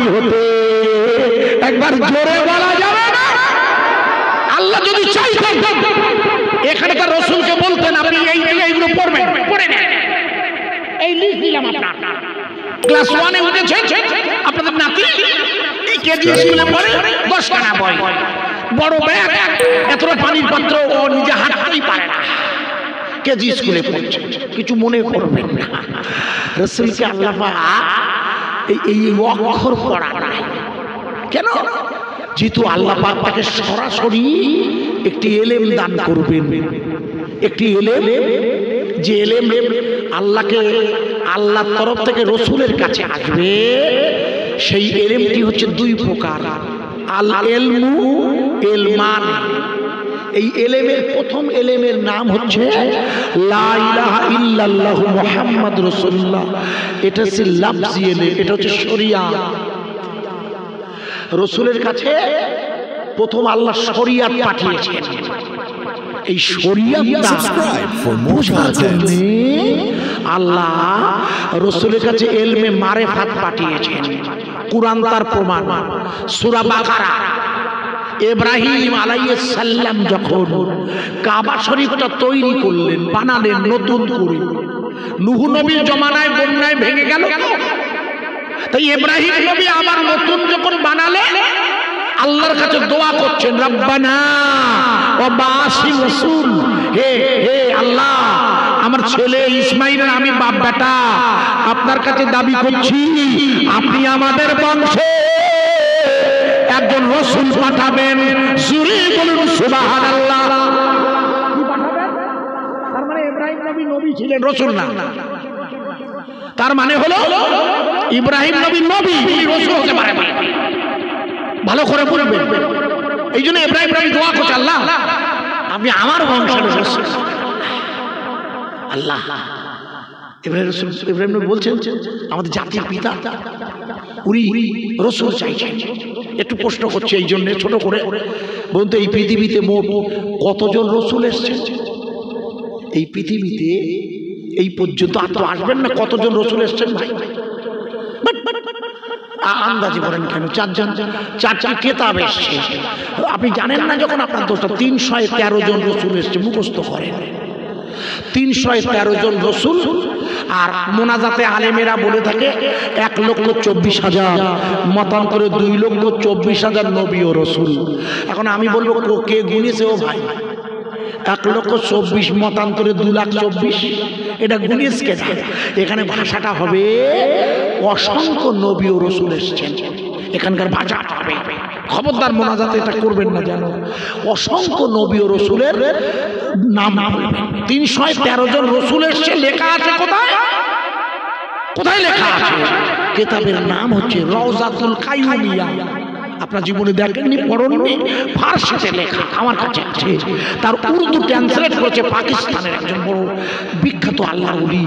নবী হতে একবার জোরে বলা যাবে না? আল্লাহ যদি চাইতেন এখানকার রাসূলকে বলতেন আপনি এইগুলো পড়বেন, পড়ে নেন। এই লিস্ট দিলাম আপনার, ক্লাস 1 এ উঠেছেন আপনাদের নাতি, এই কেজি স্কুলে পড়ে 10 খানা বই, বড় ব্যাগ, এতটা পানির পাত্র ও নিজে হাঁটতেই পারে না, কেজি স্কুলে পড়ছে। কিছু মনে করবেন না, রাসূলকে আল্লাহ পাক এই অক্ষর পড়া নাই কেন? যেহেতু আল্লাহ পাক তাকে সরাসরি একটি এলেম দান করবেন, একটি এলেম, যে এলেম আল্লাহকে আল্লাহর তরফ থেকে রাসূলের কাছে আসবে, সেই এলেমটি হচ্ছে দুই প্রকার, আল ইলমু ইলমান। এই এলেমের প্রথম এলেমের নাম হচ্ছে লা ইলাহা ইল্লাল্লাহ মুহাম্মাদুর রাসূলুল্লাহ। এটা হচ্ছে লফজি এলেম, এটা হচ্ছে শরিয়াত। রাসূলের কাছে প্রথম আল্লাহ শরিয়াত পাঠিয়েছেন। এই শরিয়াতটা বোঝার জন্য আল্লাহ রাসূলের কাছে ইলমে মারিফাত পাঠিয়েছেন। কুরআন তার প্রমাণ। সূরা বাকারা, ইব্রাহিম আলাইহিস সালাম যখন কাবা শরীফটা তৈরি করলেন, বানালেন নতুন করে, নূহ নবীর জমানায় বন্যায় ভেঙে গেল, তাই ইব্রাহিম নবী আবার নতুন যখন বানালেন আল্লাহর কাছে দোয়া করছেন, রব্বানা ওয়া বাসি রাসূল, হে হে আল্লাহ, আমার ছেলে ইসমাইলের আমি বাপ বেটা আপনার কাছে দাবি করছি, আপনি আমাদের বংশে একজন রাসূল পাঠাবেন। জোরে বলুন সুবহানাল্লাহ। কি পাঠাবেন? তার মানে ইব্রাহিম নবী নবী ছিলেন, রাসূল না। তার মানে হলো ইব্রাহিম নবী নবী, রাসূল হতে পারে না। ভালো করে বলবেন। এই জন্য ইব্রাহিম নবী দোয়া করছে, আল্লাহ আপনি আমার বংশের রাসূল। আল্লাহ ইব্রাহিম নবী বলছেন আমাদের জাতির পিতা, উনি রাসূল চাইছেন। একটু প্রশ্ন করছে এই জন্য ছোট করে বলুন তো, এই পৃথিবীতে মোট কতজন রাসূল এসেছেন? এই পৃথিবীতে এই পর্যন্ত আর তো আসবেন না, কতজন রাসূল এসেছেন ভাই? আন্দাজি বলেন কেন? 4 জন, 4টি কিতাব এসেছে। আপনি জানেন না যখন আপনার দোষটা 313 জন রাসূল এসেছে, মুখস্থ করেন 313 জন রাসূল। আর মোনাজাতে আলেমেরা বলে থাকে 1,24,000, মতান্তরে 2,24,000 নবী ও রাসূল। এখন আমি বলবো কে গুনেছে? ও ভাই 1,24,000 মতান্তরে 2,24,000, এটা গুনেছে কে? এখানে ভাষাটা হবে অসংখ্য নবী ও রাসূল এসেছেন, এখানকার ভাষাটা হবে। খবরদার মোনাজাতে এটা করবেন না যেন। অসংখ্য নবী ও রাসূলের নাম বলবেন। 313 জন রাসূল এসেছে, লেখা আছে কোথায়? কোথায় লেখা আছে? কিতাবের নাম হচ্ছে রওজাতুল কাইয়ুমিয়া। আপনার জীবনে দেখেননি, পড়েননি, ফারসিতে লেখা, আমার কাছে আছে। তার উর্দু ট্রান্সলেট করেছে পাকিস্তানের একজন বড় বিখ্যাত আল্লাহর ওলি,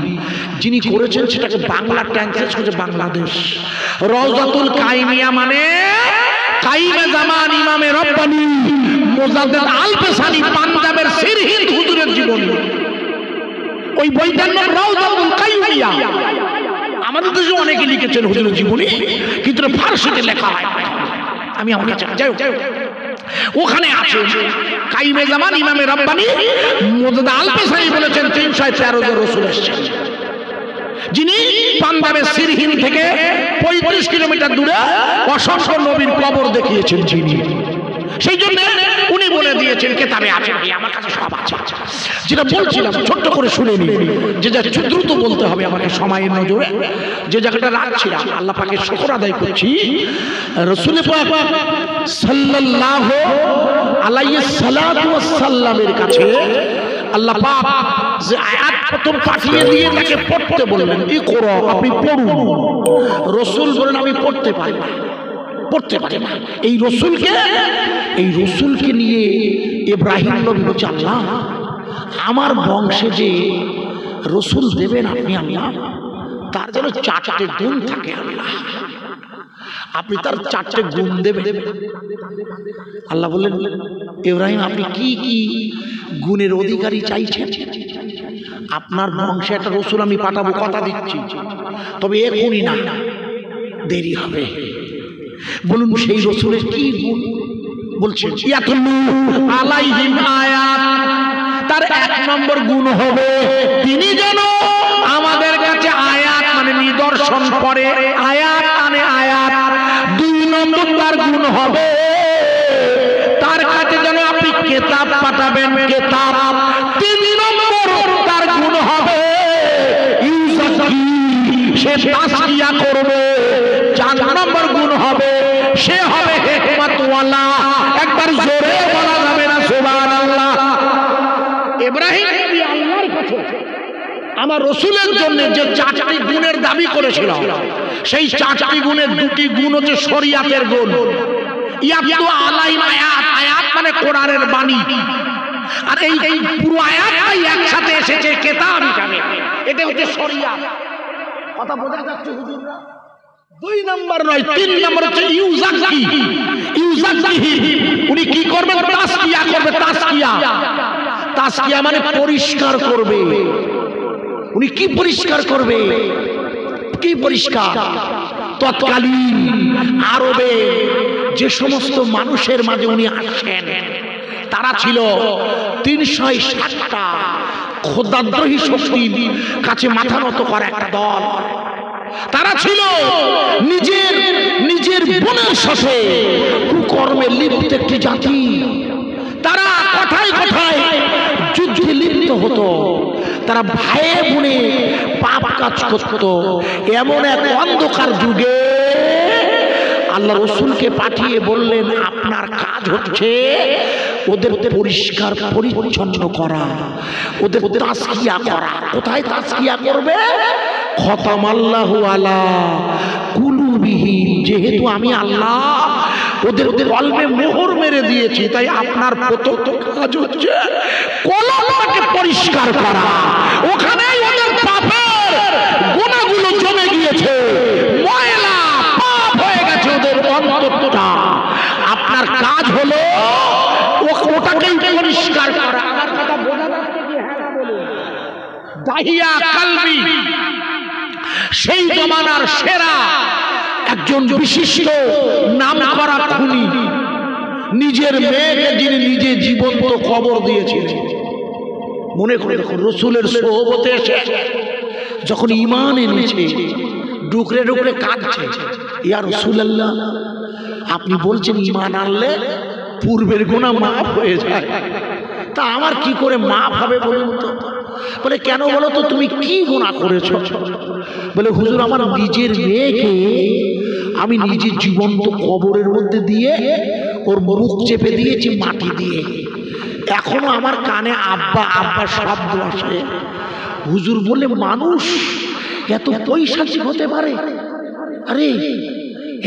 যিনি করেছেন সেটাকে বাংলা ট্রান্সলেট করেছে বাংলাদেশ। রওজাতুল কাইয়ুমিয়া মানে কাইমে জামান ইমামে রব্বানি মুজাদ্দিদ আল-পেশানি পাঞ্জাবের সিরহিন্দ হুজুরের জীবনী। ওই বইটার নাম রওজাতুল কাইয়ুমিয়া। আমাদের দেশে অনেকে লিখেছেন হুজুরের জীবনী, কিন্তু ফারসিতে লেখা হয়। আমি আমার কাছে যাই ওখানে আছে কাইমে জামান ইমামে রব্বানি মুজাদ্দিদ আল-পেশানি বলেছেন 313 জন রাসূল এসেছেন, যিনি পাঞ্জাবের সিরহিন্দ থেকে 35 কিলোমিটার দূরে অসংখ্য নবীর কবর দেখিয়েছেন যিনি। সেই জন্য উনি বলে দিয়েছেন কিতাবে আছে, আমার কাছে সব আছে। যেটা বলছিলাম ছোট্ট করে শুনে নিন, যে যা দ্রুত বলতে হবে আমাকে সময়ের নজরে। যে জায়গাটা রাখছিলাম, আল্লাহ পাকের শুকর আদায় করছি, রাসূল পাক সাল্লাল্লাহু আলাইহি সাল্লাতু ওয়াস সাল্লামের কাছে আল্লাহ পাক যে আয়াত প্রথম পাঠিয়ে দিয়ে তাকে পড়তে বললেন, ইকরা, আপনি পড়ুন। রাসূল বলেন আমি পড়তে পারি না, পড়তে পারি না। এই রাসূলকে নিয়ে ইব্রাহিম নবী বলছে, আল্লাহ আমার বংশে যে রাসূল দেবেন আপনি, আল্লাহ তার যেন 4টে গুণ থাকে, আল্লাহ আপনি তার 4টে গুণ দেবেন। আল্লাহ বললেন, ইব্রাহিম আপনি কি কি গুণের অধিকারী চাইছেন? আপনার বংশে একটা রাসূল আমি পাঠাবো, কথা দিচ্ছি, তবে এখনই না, দেরি হবে। বলুন সেই রসুলের কি গুণ? বলছেন ইয়াতুল্লু আলাইহিম আয়াত, তার এক নম্বর গুণ হবে তিনি যেন আমাদের কাছে আয়াত মানে নিদর্শন পড়ে, আয়াত মানে আয়াত। দুই নম্বর তার গুণ হবে তার কাছে যেন আপনি কিতাব পাঠাবেন, কিতাব। তিন নম্বর তার গুণ হবে সে তাসকিয়া করবে। চার নম্বর গুণ হবে সে হবে হিকমতওয়ালা। একবার জোরে বলা যাবে না সুবহানাল্লাহ? ইব্রাহিম নবী আল্লাহর কাছে আমার রসুলের জন্য যে চারটি গুণের দাবি করেছিল, সেই চারটি গুণের দুটি গুণ হচ্ছে শরীয়তের গুণ। ইয়াতলু আলাইহিম আয়াত, আয়াত মানে কোরআনের বাণী। আর এই পুরো আয়াতটাই একসাথে এসেছে কিতাব হিসাবে, এটা হচ্ছে শরীয়ত। কথা বোঝা যাচ্ছে হুজুররা? দুই নম্বর নয়, তিন নম্বর হচ্ছে ইউজাক্কি, ইউজাক্কিহি, উনি কি করবেন? তাসকিয়া করবে। তাসকিয়া, তাসকিয়া মানে পরিষ্কার করবে। উনি কি পরিষ্কার করবে? কি পরিষ্কার? তৎকালীন আরবে যে সমস্ত মানুষের মাঝে উনি আসেন তারা ছিল 360টা খোদাদ্রোহী শক্তির কাছে মাথা নত করা একটা দল। তারা ছিল নিজের বোনের সাথে কুকর্মে লিপ্ত একটি জাতি। তারা কথায় কথায় যুদ্ধে লিপ্ত হতো, তারা ভাইয়ে বোনে পাপ কাজ করত। এমন এক অন্ধকার যুগে আল্লাহ রসুলকে পাঠিয়ে বললেন আপনার কাজ হচ্ছে ওদের পরিষ্কার পরিচ্ছন্ন করা, ওদের তাসকিয়া করা। কোথায় তাসকিয়া করবে? খতামাল্লাহু আলা কুলুবিহিম, যেহেতু আমি আল্লাহ ওদের কলবে মোহর মেরে দিয়েছি, তাই আপনার প্রথম কাজ হচ্ছে কলবটাকে পরিষ্কার করা। ওখানেই ওদের পাপের গুনাহগুলো জমে গিয়েছে, ময়লা পাপ হয়ে গেছে ওদের অন্তরটা। আপনার কাজ হলো ওটাকেই পরিষ্কার করা। আমার কথা বোঝা যাচ্ছে কি? হ্যাঁ বলুন। দাহিয়া কালবি সেই জমানার সেরা একজন বিশিষ্ট নামকরা খুনি, নিজের মেয়েকে যিনি নিজে জীবন্ত কবর দিয়েছিলেন। মনে করে দেখুন, রসুলের সোহবতে এসে যখন ঈমান এনেছে ডুকরে ডুকরে কাঁদছে, ইয়া রাসূলুল্লাহ আপনি বলছেন ঈমান আনলে পূর্বের গুনাহ মাফ হয়ে যায়, তা আমার কি করে মাফ হবে বলুন তো? বলে কেন বলো তো, তুমি কি গুনাহ করেছো? বলে হুজুর আমার নিজের মেয়েকে আমি নিজে জীবন্ত কবরের মধ্যে দিয়ে ওর মুখ চেপে দিয়েছি মাটি দিয়ে, এখনো আমার কানে আব্বা আব্বা শব্দ আসে। হুজুর বলে মানুষ এত পৈশাচিক হতে পারে? আরে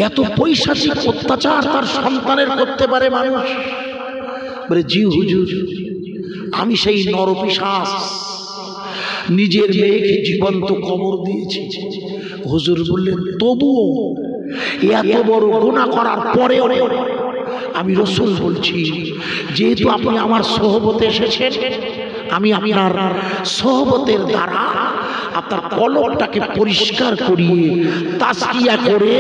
এত পৈশাচিক অত্যাচার তার সন্তানের করতে পারে মানুষ? বলে জি হুজুর, আমি সেই নরপিশাচ নিজের মেয়েকে জীবন্ত কবর দিয়েছি। হুজুর বললেন তবুও এত বড় গুনাহ করার পরেও আমি রসুল বলছি, যেহেতু আপনি আমার সোহবতে এসেছেন, আমি আপনার সোহবতের দ্বারা আপনার কলবটাকে পরিষ্কার করিয়ে তাসকিয়া করে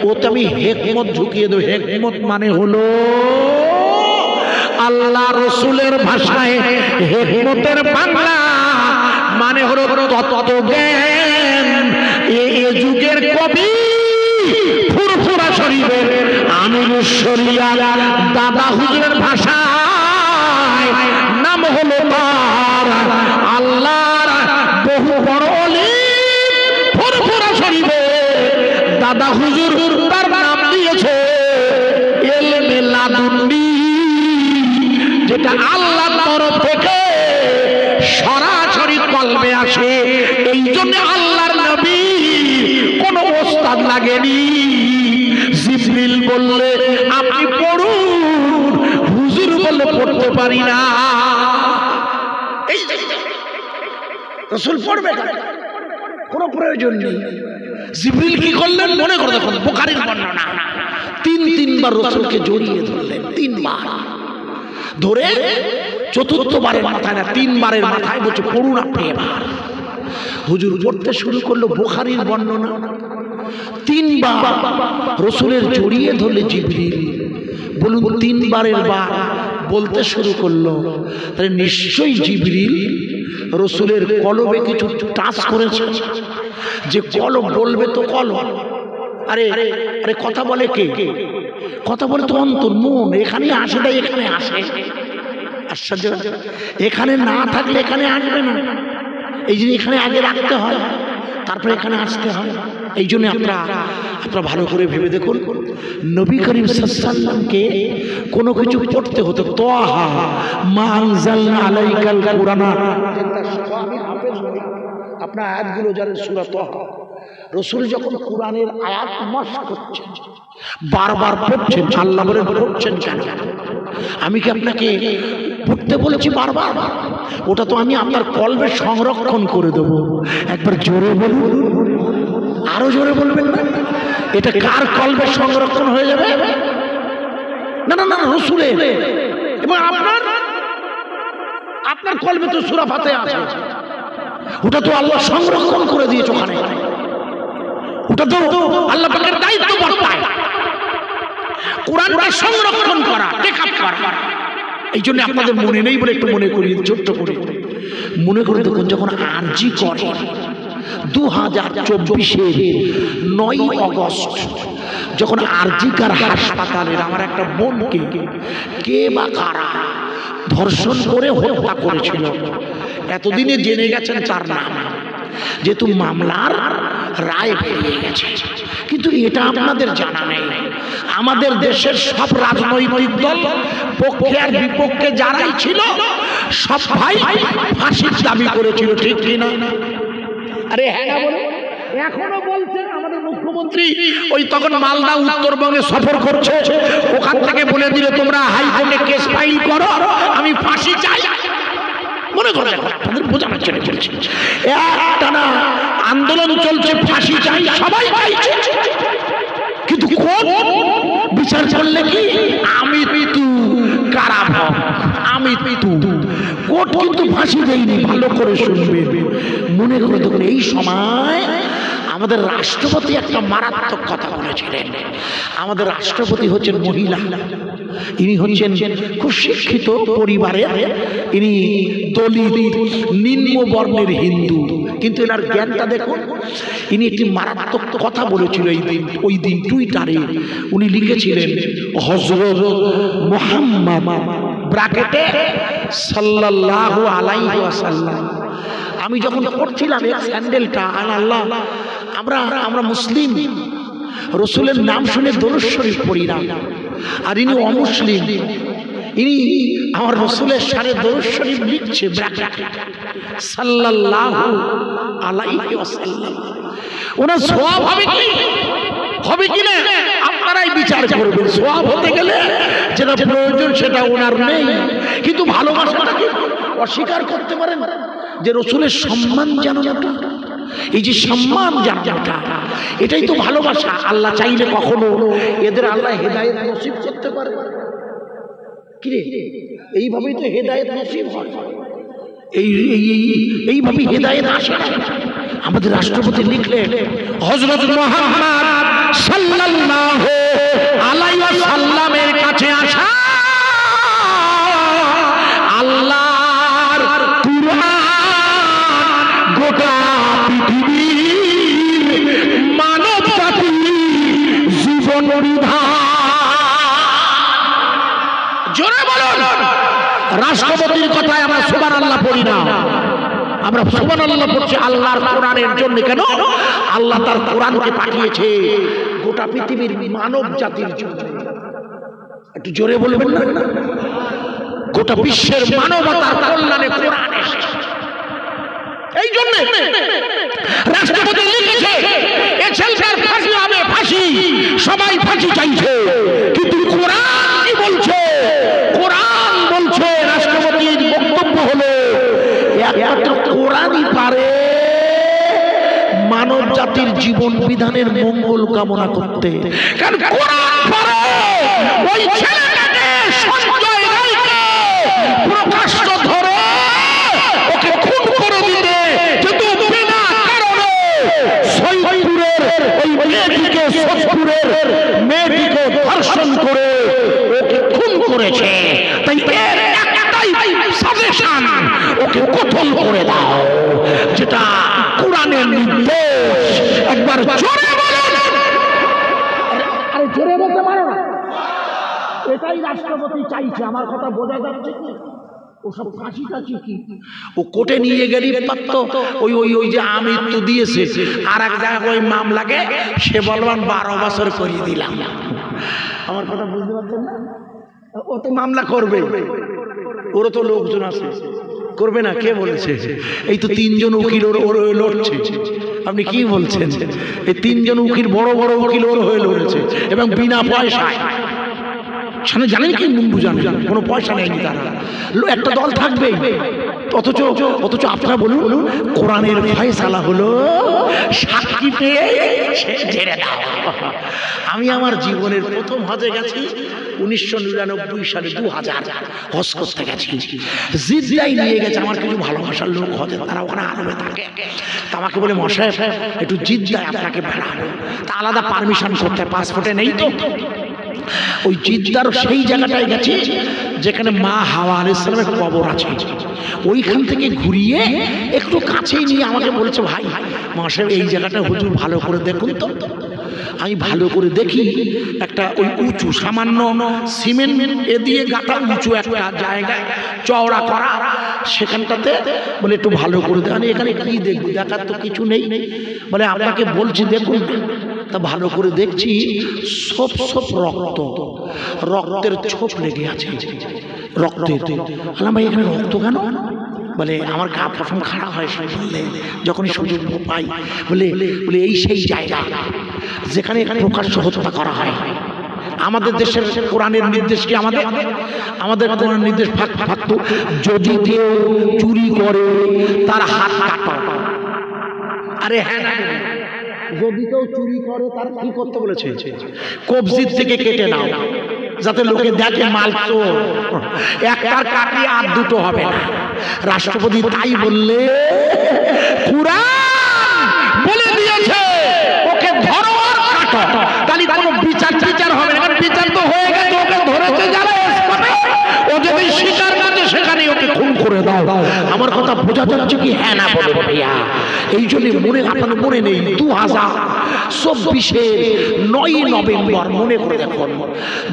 ওতে আমি হিকমত ঢুকিয়ে দেব। হিকমত মানে হলো আল্লাহ রসুলের ভাষায় হিকমতের বাংলা মানে হলো তত্ত্বজ্ঞান। এ যুগের কবি ফুরফুরা শরীফের আমিরুশ শরিয়াত দাদা হুজুরের ভাষায় নাম হলো তার আল্লাহর বহু বড় ওলি ফুরফুরা শরীফে দাদা হুজুর তার নাম দিয়েছে ইলমে লাদুন্নি, যেটা আল্লাহর তরফ থেকে সরাসরি কলবে আসে। এই জন্য আল্লাহর নবী কোনো ওস্তাদ লাগেনি। জিবরিল বললে আপনি পড়ুন, হুজুর বললে পড়তে পারি না। এই রাসূল পড়বে না, কোনো প্রয়োজন নেই। জিবরিল কি করলেন মনে করে দেখুন, বুখারীর বর্ণনা, তিনবার রাসূলকে জড়িয়ে ধরলেন। তিনবার ধরে চতুর্থবারের মাথায় না, তিনবারের মাথায় বলছে পড়ুন আপনি এবার। হুজুর পড়তে শুরু করলো বুখারীর বর্ণনা। তিনবার রসুলের জড়িয়ে ধরলে জিবরিল, বলুন তিনবারের বার বলতে শুরু করলো, তাহলে নিশ্চয়ই জিবরিল রসুলের কলবে কিছু টাচ করেছে। যে কলব বলবে তো কলব, আরে আরে কথা বলে কে? কথা বলে তো অন্তর, মন। এখানে আসে, তাই এখানে আসে। আশ্চর্য, এখানে না থাকলে এখানে আসবে না। এই জন্য এখানে আগে রাখতে হয়, তারপরে এখানে আসতে হয়। এই জন্য আপনারা ভালো করে ভেবে দেখুন, নবী করিম সাল্লাল্লাহু আলাইহি ওয়াসাল্লামকে কোনো কিছু পড়তে হতো। তাহা মা আনজালনা আলাইকাল কুরআনা, আপনার আয়াতগুলো জানেন, সূরা তাহা। রসুল যখন কোরআনের আয়াত মশক করছেন, বারবার পড়ছেন, আল্লাহ বলেন পড়ছেন কেন? আমি কি আপনাকে পড়তে বলেছি বারবার? ওটা তো আমি আপনার কলবে সংরক্ষণ করে দেব। একবার জোরে বলুন, আরো জোরে বলবেন না? এটা কার কলবে সংরক্ষণ হয়ে যাবে? না না না, রসুলের। এবং আপনার কলবে তো সূরা ফাতিহা আছে, ওটা তো আল্লাহ সংরক্ষণ করে দিয়েছে ওখানে। ওটা তো আল্লাহ পাকের দায়িত্ব বর্তায়, কোরআনটা সংরক্ষণ করা, টেকআপ করা। এই জন্য আপনাদের মনে নেই বলে একটু মনে করি, ছোট্ট করে মনে করে দেখুন। যখন আরজি করে 2024-এর 9 অগস্ট, যখন আরজিকার হাসপাতালের আমার একটা বোনকে কে বা কারা ধর্ষণ করে হত্যা করেছিল, এতদিনে জেনে গেছেন তার নাম, যেহেতু মামলার রায় বেরিয়ে গেছে। কিন্তু এটা আপনাদের জানা নেই, আমাদের দেশের সব রাজনৈতিক দল পক্ষে আর বিপক্ষে যারাই ছিল, সব ভাই ফাঁসির দাবি করেছিল, ঠিক কিনা? আরে হ্যাঁ না বলে এখনো বলছেন। আমাদের মুখ্যমন্ত্রী ওই তখন মালদা উত্তরবঙ্গে সফর করছে, ওখান থেকে বলে দিল তোমরা হাইকোর্টে কেস ফাইল করো, আমি ফাঁসি চাই। মনে করেন আপনাদের বোঝানোর জন্য বলছি, একটানা আন্দোলন চলছে, ফাঁসি চাই, সবাই চাইছে। কিন্তু কোর্ট বিচার করলে কি আমি তু কারাভোগ, আমি তু। কোর্ট কিন্তু ফাঁসি দেয়নি, ভালো করে শুনবেন, মনে করে দেখুন। এই সময় আমাদের রাষ্ট্রপতি একটা মারাত্মক কথা বলেছিলেন। আমাদের রাষ্ট্রপতি হচ্ছেন মহিলা, ইনি হচ্ছেন খুব শিক্ষিত পরিবারের, ইনি দলিত নিম্ন বর্ণের হিন্দু, কিন্তু এনার জ্ঞানটা দেখুন। ইনি একটি মারাত্মক কথা বলেছিল ওই দিন টুইটারে। উনি লিখেছিলেন হযরত মুহাম্মদ ব্র্যাকেটে সাল্লাল্লাহু আলাইহি ওয়াসাল্লাম। আমি যখন পড়ছিলাম এই স্যান্ডেলটা, আল্লাহ, আমরা মুসলিম, রসুলের নাম শুনে দরুদ শরীফ পড়ি না, আর ইনি অমুসলিম, ইনি আমার রসুলের সারে দরুদ শরীফ লিখছে সাল্লাল্লাহু আলাইহি ওয়াসাল্লাম। ওনার সওয়াব হবে কি না আপনারাই বিচার করবেন। সওয়াব হতে গেলে যেটা প্রয়োজন সেটা ওনার নেই, কিন্তু ভালোবাসাটাকে অস্বীকার করতে পারেন যে রসুলের সম্মান জানানোটা, এই যে সম্মান জানানোটা, এটাই তো ভালোবাসা। আল্লাহ চাইলে কখনো এদের আল্লাহ হেদায়েত নসিব করতে পারে। কিরে, এইভাবেই তো হেদায়েত নসিব হয়, এইভাবেই হেদায়েত আসে। আমাদের রাষ্ট্রপতি লিখলেন হযরত মুহাম্মদ সাল্লাল্লাহু আলাইহি ওয়াসাল্লামের কাছে আসা আল্লাহর কুরআন গোটা পৃথিবীর মানব জাতির জীবন বিধান। জোরে বলুন, রাষ্ট্রপতির কথায় আমরা সুবহানাল্লাহ পড়ি না, আমরা সুবহানাল্লাহ পড়ছি আল্লাহর কোরআনের জন্য। কেন? আল্লাহ তার কোরআনকে পাঠিয়েছে গোটা পৃথিবীর মানব জাতির জন্য। একটু জোরে বলবেন না? গোটা বিশ্বের মানবতার কল্যাণে কোরআন এসেছে। এই জন্য রাষ্ট্রপতি লিখেছে এ ছেলের ফাঁসি হবে, ফাঁসি, সবাই ফাঁসি চাইছে, কিন্তু কোরআন কি বলছে? কোরআন বলছে, রাষ্ট্রপতির বক্তব্য হলো একমাত্র কোরআনই পারে মানব জাতির জীবন বিধানের মঙ্গল কামনা করতে। কারণ কোরআন পারে ওই ছেলেটাকে সঞ্জয় রায়কে প্রকাশ্য ধরে ওকে খুন করে দিতে, কিন্তু বিনা কারণে সৈয়দপুরের ওই পারেশান, ওকে কতল করে দাও, যেটা কোরআনের নির্দেশ। একবার জোরে বলুন। আরে জোরে বলতে পারো না? এটাই রাষ্ট্রপতি চাইছে। আমার কথা বোঝা যাচ্ছে কি? ওসব ফাঁসি টাছি কি, ও কোর্টে নিয়ে গেলি পারতো। ওই ওই ওই যে আমৃত্যু দিয়েছে, আর এক জায়গায় ওই মামলাকে সে বলবান 12 বছর করিয়ে দিলাম। আমার কথা বুঝতে পারছেন না? ও তো মামলা করবে, ওরও তো লোকজন আছে, করবে না? কে বলেছে? এই তো 3 জন উকিল ওর লড়ছে। আপনি কি বলছেন? এই 3 জন উকিল, বড় বড় উকিল ওর হয়ে লড়েছে, এবং বিনা পয়সায়। জানেন কি? মুন্ডু জানেন, কোনো পয়সা নেয়নি তারা। একটা দল থাকবে, অথচ আপনারা বলুন, কোরআনের ফয়সালা হলো সাক্ষী পেয়ে ছেড়ে দাও। আমি আমার জীবনের প্রথম হজে গেছি 1999 সালে, 2000 হজ করতে গেছি। জিদ্দায় নিয়ে গেছে আমার কিছু ভালোবাসার লোক হজে, তারা ওখানে আরবে থাকে। তা আমাকে বলে, মশাই একটু জিদ্দায় আপনাকে বেড়াবো। তা আলাদা পারমিশন করতে, পাসপোর্টে নেই তো। ওই জিদ্দার সেই জায়গাটায় গেছি যেখানে মা হাওয়া আলাইহিস সালামের কবর আছে। ওইখান থেকে ঘুরিয়ে একটু কাছেই নিয়ে আমাকে বলেছে, ভাই মাসের এই জায়গাটা হুজুর ভালো করে দেখুন তো। আমি ভালো করে দেখি, একটা ওই উঁচু সামান্য সিমেন্ট এ দিয়ে গাঁথা উঁচু একটা জায়গায় চওড়া করা, সেখানটাতে বলে একটু ভালো করে দেখেন। এখানে কি দেখবো, দেখার তো কিছু নেই। বলে আপনাকে বলছি দেখুন। তা ভালো করে দেখছি, সব রক্তের ছোপ লেগে আছে, রক্তের। বললাম, ভাই এখানে রক্ত কেন? বলে আমার গা প্রথম খারাপ হয় বললে, যখনই সুযোগ পাই। বলে এই সেই জায়গা যেখানে প্রকাশ্য হত্যা করা হয়। আমাদের দেশের কোরআনের নির্দেশ কি? আমাদের কোরআনের নির্দেশ থাকতো, যদি কেউ চুরি করে তার হাত কাটো। আরে হ্যাঁ, যদি কেউ চুরি করে তার কি করতে বলেছে? কবজির থেকে কেটে নাও, যাতে লোকে দেখে মাল চোর। একটার কাটলে আর দুটো হবে না। রাষ্ট্রপতি তাই বললে, কুরআন বলে দিয়েছে ওকে ধরো আর কাটো। তাহলে কোনো বিচার হবে না। বিচার তো হয়ে গেছে, ওকে ধরেছে যারা, ও যদি স্বীকার করে সেখানে ওকে খুন করে দাও। আমার কথা বোঝা যাচ্ছে কি? হ্যাঁ না বলুন ভাইয়া। এই জন্য আপনাদের মনে নেই, 2024 9 নভেম্বর, মনে করে দেখুন,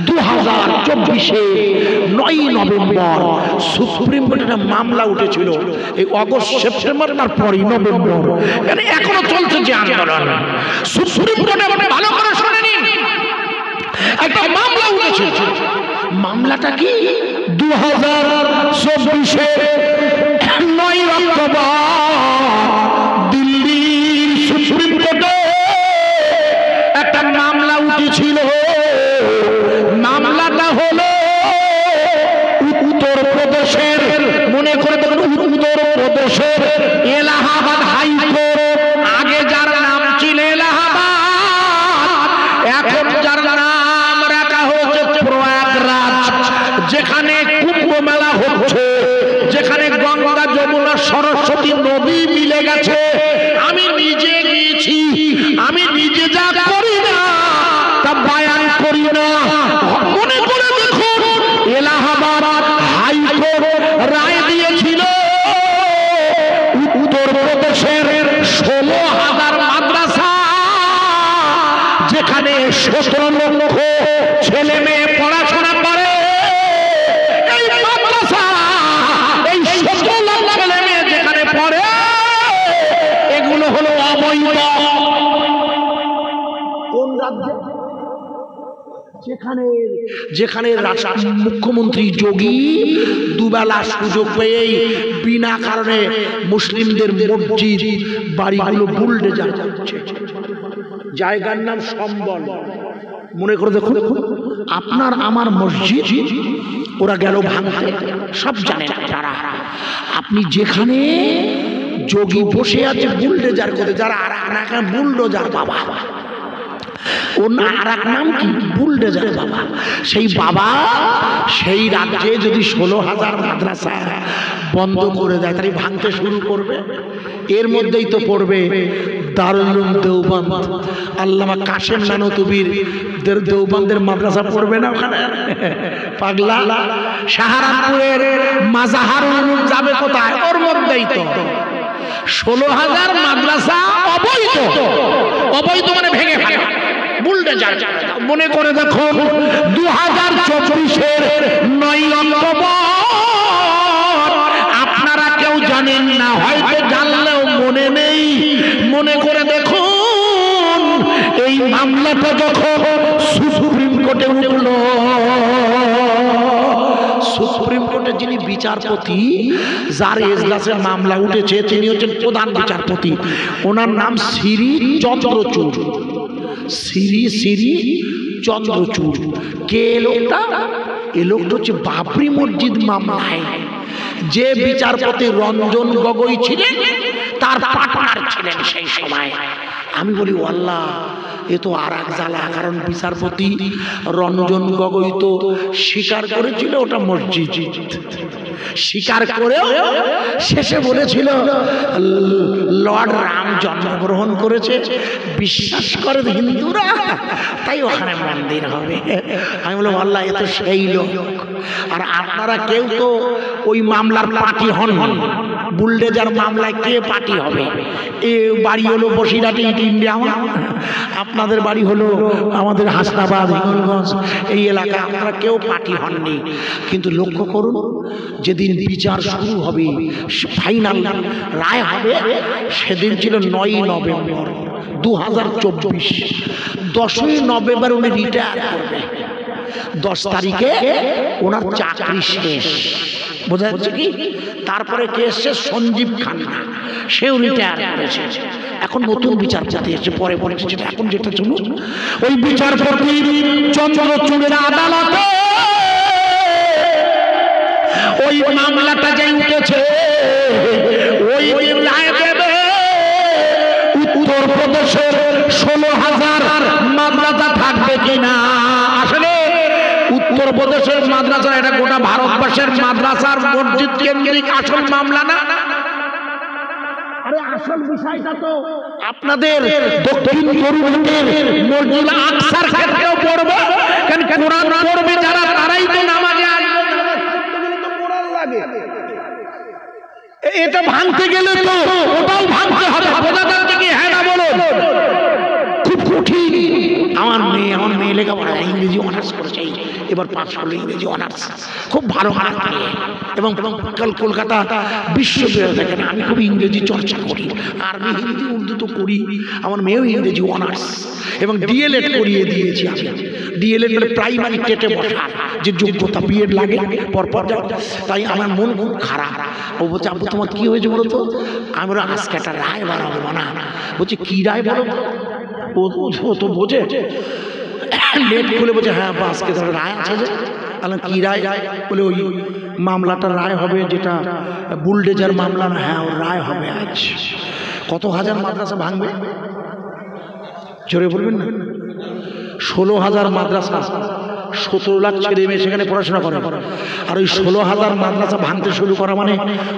2024 9 নভেম্বর সুপ্রিম কোর্টে একটা মামলা উঠেছিল। এই অগস্ট সেপ্টেম্বর, তারপরই নভেম্বর, এখনো চলছে যে আন্দোলন। সুপ্রিম কোর্টে আপনি ভালো করে শুনে নিন, একটা মামলা উঠেছে। মামলাটা কি? 2024 9 অক্টোবর দিল্লির সুপ্রিম কোর্টে একটা মামলা উঠেছিল। মামলাটা হলো উত্তরপ্রদেশের, মনে করে দেখুন, উত্তরপ্রদেশের এলাহাবাদ হাইকোর্ট। আগে যার নাম ছিল এলাহাবাদ, এখন যার নাম রাখা হয়েছে প্রয়াগরাজ। যেখানে কুম্ভ মেলা হচ্ছে, যেখানে গঙ্গা যমুনা সরস্বতী নদী মিলে গেছে। আমি নিজে গিয়েছি, আমি নিজে যা করি না তা বয়ান করি না। মনে করে দেখুন, এলাহাবাদ হাইকোর্ট রায় দিয়েছিল উত্তরপ্রদেশের 16,000 মাদ্রাসা, যেখানে 17 লক্ষ ছেলে মেয়ে পড়াশোনা করে। এই মাদ্রাসা, এই 17 লক্ষ ছেলে মেয়ে যেখানে পড়ে, এগুলো হলো অবৈধ। কোন রাজ্যে? যেখানে মুখ্যমন্ত্রী যোগী দুবেলা সুযোগ পেয়েই বিনা কারণে মুসলিমদের মসজিদ বাড়িগুলো বুলডোজার করছে। জায়গার নাম সম্বল। মনে করে দেখুন, আপনার আমার মসজিদ ওরা গেল ভাঙতে, সব জানেন আপনারা। আপনি যেখানে যোগী বসে আছে বুলডোজার করতে, যারা আর এক বুলডোজার বাবা, ওর আর এক নাম কি? বুলডোজার বাবা। সেই বাবা সেই রাজ্যে যদি 16,000 মাদ্রাসা বন্ধ করে দেয়, তাহলে ভাঙতে শুরু করবে। এর মধ্যেই তো পড়বে দারুল উলুম দেওবন্দ, আল্লামা কাশেম নানতুবির দেওবন্দের মাদ্রাসা পড়বে না ওখানে? পাগলা। সাহারানপুরের মাজাহারুল উলুম যাবে কোথায়? ওর মধ্যেই তো 16,000 মাদ্রাসা অবৈধ। অবৈধ মানে ভেঙে ফেলা, বুলডোজার। মনে করে দেখো 2024-এর 9 অক্টোবর আপনারা কেউ জানেন না, হয়তো জানলেও মনে নেই। মনে করে দেখুন এই মামলাটা যখন সুপ্রিম কোর্টে উঠল, সুপ্রিম কোর্টের যিনি বিচারপতি, যার এজলাসে মামলা উঠেছে, তিনি হচ্ছেন প্রধান বিচারপতি। ওনার নাম শ্রী চন্দ্রচূড়। শ্রী চন্দ্রচূড়। কে লোকটা? এ লোকটা হচ্ছে বাবরি মসজিদ মামলায় যে বিচারপতি রঞ্জন গগৈ ছিলেন, তার পার্টনার ছিলেন সেই সময়। আমি বলি আল্লাহ, এ তো আর এক জ্বালা। কারণ বিচারপতি রঞ্জন গগৈ তো স্বীকার করেছিল ওটা মসজিদ, স্বীকার করেও শেষে বলেছিল লর্ড রাম জন্মগ্রহণ করেছে, বিশ্বাস করে হিন্দুরা, তাই ওখানে মন্দির হবে। আমি বললাম আল্লাহ, এ তো সেই লোক। আর আপনারা কেউ তো ওই মামলার পার্টি হন। বুলডোজার মামলায় কে পার্টি হবে? এ বাড়ি হলো বসিরহাটে, ইন্ডিয়া। আপনাদের বাড়ি হলো আমাদের হাসনাবাদ, হিঙ্গলগঞ্জ, এই এলাকা। আপনারা কেউ পার্টি হননি। কিন্তু লক্ষ্য করুন, যেদিন বিচার শুরু হবে, ফাইনাল রায় হবে, সেদিন ছিল 9 নভেম্বর 2024। 10ই নভেম্বর উনি রিটায়ার করবে। 10 তারিখে ওনার চাকরি শেষ। বোঝা যাচ্ছে কি? তারপরে কে এসছে? সঞ্জীব খান্না, সেও রিটায়ার করেছে। এখন নতুন বিচারপতি এসেছে, পরে বলেছে যেটা এখন যেটা চলুন। ওই বিচারপতি চন্দ্রচূড়ের আদালতে ওই মামলাটা যে উঠেছে, ওই দিন রায় দেবে উত্তরপ্রদেশের 16,000 মাদ্রাসা থাকবে কিনা। আসলে উত্তরপ্রদেশের মাদ্রাসা এটা গোটা ভারতবর্ষের মাদ্রাসার মসজিদ কেন্দ্রিক আসল মামলা না। আরে আসল বিষয়টা তো আপনাদের দক্ষিণ তরুণদের মসজিদ আকসার ক্ষেত্রেও পড়বে। কারণ কোরআন পড়বে যারা, তারাই তো নামাজে আসবে। কোরআন লাগে, এটা ভাঙতে গেলে তো ওটাও ভাঙতে হবে। বোঝা যাচ্ছে কি? হ্যাঁ না বলো? খুব কঠিন। আমার মেয়ে লেখাপড়া ইংরেজি অনার্স করেছে, এবার পাস হলো ইংরেজি অনার্স, খুব ভালো মার্ক পেয়ে। এবং কলকাতা বিশ্ববিদ্যালয় থেকে না, আমি খুব ইংরেজি চর্চা করি, আরবি হিন্দি উর্দু তো করি। আমার মেয়েও ইংরেজি অনার্স এবং ডিএলএড করিয়ে দিয়েছি আমি। ডিএলএড মানে প্রাইমারি টেটে বসার যে যোগ্যতা, বিএড লাগে পরপর যাও। তাই আমার মন খুব খারাপ। ও বলছে আব্বু তোমার কি হয়েছে বলো তো? আমরা আজকে একটা রায় বার হবে না। বলছে কি রায় বলো? ও তো বোঝে, নেট খুলে বলছে হ্যাঁ আজকে রায় আছে। যে কি রায়? বলে ওই মামলাটার রায় হবে, যেটা বুলডোজার মামলা না। হ্যাঁ ওর রায় হবে আজ। কত হাজার মাদ্রাসা ভাঙবে? জোরে বলবেন না। 16,000 মাদ্রাসা, 17 লাখ ছেলে মেয়ে সেখানে পড়াশোনা করে। আর ওই 16,000 মাদ্রাসা ভাঙতে শুরু করা মানে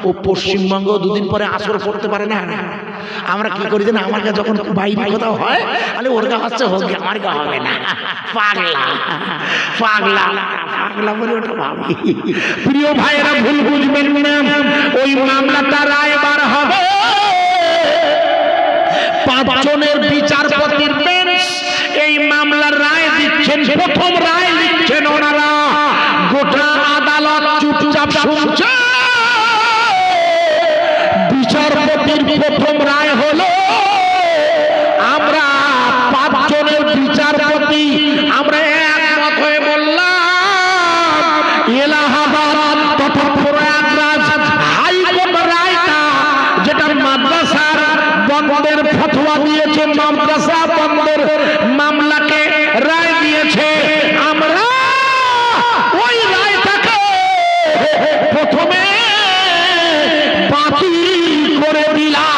ও পশ্চিমবঙ্গ দুদিন পরে আসর পড়তে পারে না। আমরা কি করি জানেন? আমার কাছে যখন বাইরে কোথাও হয়, তাহলে ওর গা হচ্ছে হোক, আমার গা হবে না। পাগলা পাগলা পাগলা বলে ওটা ভাবি। প্রিয় ভাইয়েরা, ভুল বুঝবেন না। ওই মামলাটা রায় বার হবে, 5 জনের বিচারপতির বেঞ্চ এই মামলার রায় দিচ্ছেন। প্রথম রায় দিচ্ছেন ওনারা, গোটা আদালত চুপচাপ শুনছে। বিচারপতির প্রথম রায় হলো, আমরা 5 জনের বিচারপতি আমরা একমত হয়ে বললাম, এলাহাবাদ তথা প্রয়াগরাজ হাইকোর্ট রায়টা, যেটা মাদ্রাসার বন্ধের ফতোয়া দিয়েছে, মাদ্রাসা বন্ধের মামলাকে রায় দিয়েছে, আমরা ওই রায়টাকে প্রথমে বাতিল করে দিলাম।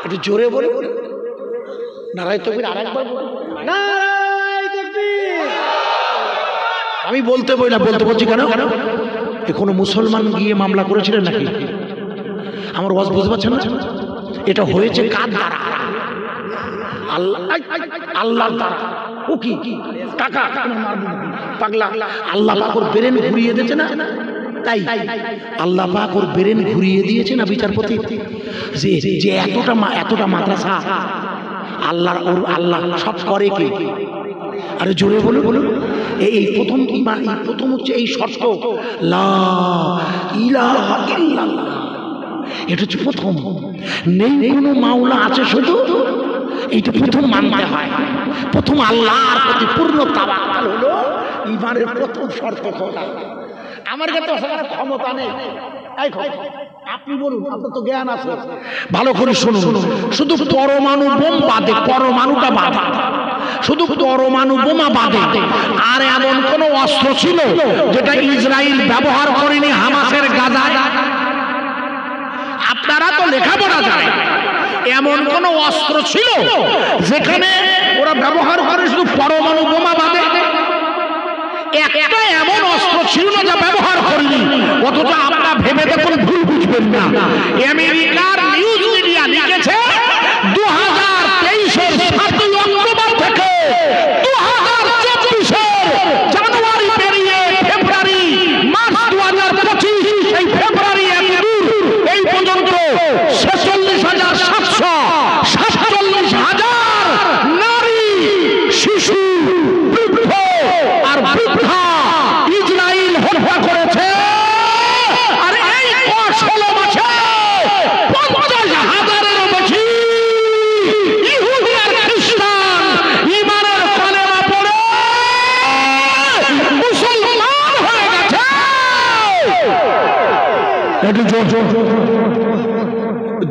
একটু জোরে বলে নারায় তকবীর। আরেকবার নারায় তকবীর। আমি বলতে বলছি কেন? কোনো মুসলমান গিয়ে মামলা করেছিলেন নাকি? আমার ওয়াজ বুঝতে পারছেন না? এটা হয়েছে কার দ্বারা? আল্লাহ, আল্লাহর দ্বারা। ও কি কাকা পাগলা, আল্লাহ পাক ওর ব্রেন ঘুরিয়ে দিয়েছে না? তাই আল্লাহ পাক ওর ব্রেন ঘুরিয়ে দিয়েছে না বিচারপতি, যে এতটা মাদ্রাসা আল্লাহ, ওর আল্লাহ সব করে কি? আরে জোরে বলুন। এই প্রথম ঈমান, এই প্রথম হচ্ছে এই শর্ত, লা ইলাহা ইল্লাল্লাহ। এটা হচ্ছে প্রথম। নেই কোনো মাওলা, আছে শুধু, এইটা প্রথম মানতে হয়। প্রথম আল্লাহর প্রতি পূর্ণ তাওয়াক্কুল হলো ঈমানের প্রথম শর্ত। আমার কাছে অসাধারণ ক্ষমতা নেই। আপনি বলুন, আপনার তো জ্ঞান আছে, ভালো করে শুনুন। শুধু পরমাণু বোম বাদে, পরমাণুটা বাদে, শুধু পরমাণু বোমা বাদে আর এমন কোন অস্ত্র ছিল যেটা ইসরায়েল ব্যবহার করেনি হামাসের গাজায়? আপনারা তো লেখাপড়া জানেন, এমন কোন অস্ত্র ছিল যেখানে ওরা ব্যবহার করে শুধু পরমাণু বোমা বাদে? একটা এমন অস্ত্র ছিল না যা ব্যবহার করেনি। অথচ আপনারা ভেবে দেখুন, ভুল বুঝবেন না। আমেরিকার নিউজ মিডিয়া লিখেছে 2023-এর 7ই অক্টোবর থেকে 2024-এর জানুয়ারি পেরিয়ে ফেব্রুয়ারি, মার্চ 2025, এই ফেব্রুয়ারি 1 এই পর্যন্ত 46,747 নারী, শিশু, বৃদ্ধ আর বৃদ্ধা ইসরায়েল হত্যা করেছে। আর এই 16 মাসে 50,000-এরও বেশি ইহুদি আর খ্রিস্টান ঈমানের কালেমা পড়ে মুসলমান হয়ে গেছে। একটু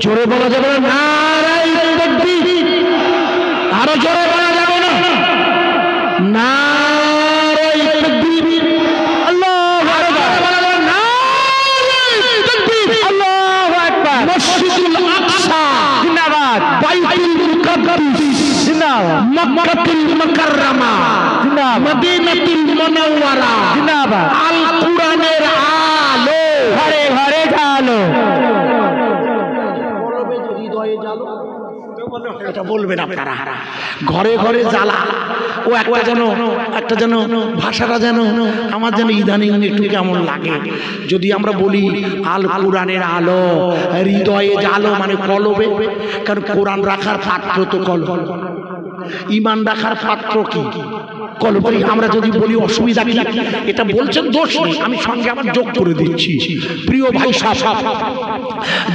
জোরে বলা যাবে না, নারায়ে তাকবীর। আরো জোরে বলা যাবে না, নারায়ে তাকবীর। আল্লাহু আকবার, নারায়ে তাকবীর, আল্লাহু আকবার। মসজিদুল আকসা জিন্দাবাদ, বাইতুল মুকাদ্দাস জিন্দাবাদ, মক্কাতুল মুকাররমা জিন্দাবাদ, মদিনাতুল মুনাওয়ারা জিন্দাবাদ। আল কুরআনের আলো ঘরে ঘরে জ্বালো, হৃদয়ে জ্বালো। এটা বলবেন আপনারা, ঘরে ঘরে জ্বালা। ও একটা যেন ভাষাটা যেন আমার যেন ইদানিং একটু কেমন লাগে। যদি আমরা বলি আল কুরআনের আলো, হৃদয়ে জ্বালো, মানে কলবে। কারণ কোরআন রাখার পাত্র তো কলব, ঈমান রাখার পাত্র কি? কলব। আমরা যদি বলি অসুবিধা কি? এটা বলছেন দোষ নেই, আমি সঙ্গে আবার যোগ করে দিচ্ছি। প্রিয় ভাই সাহেব,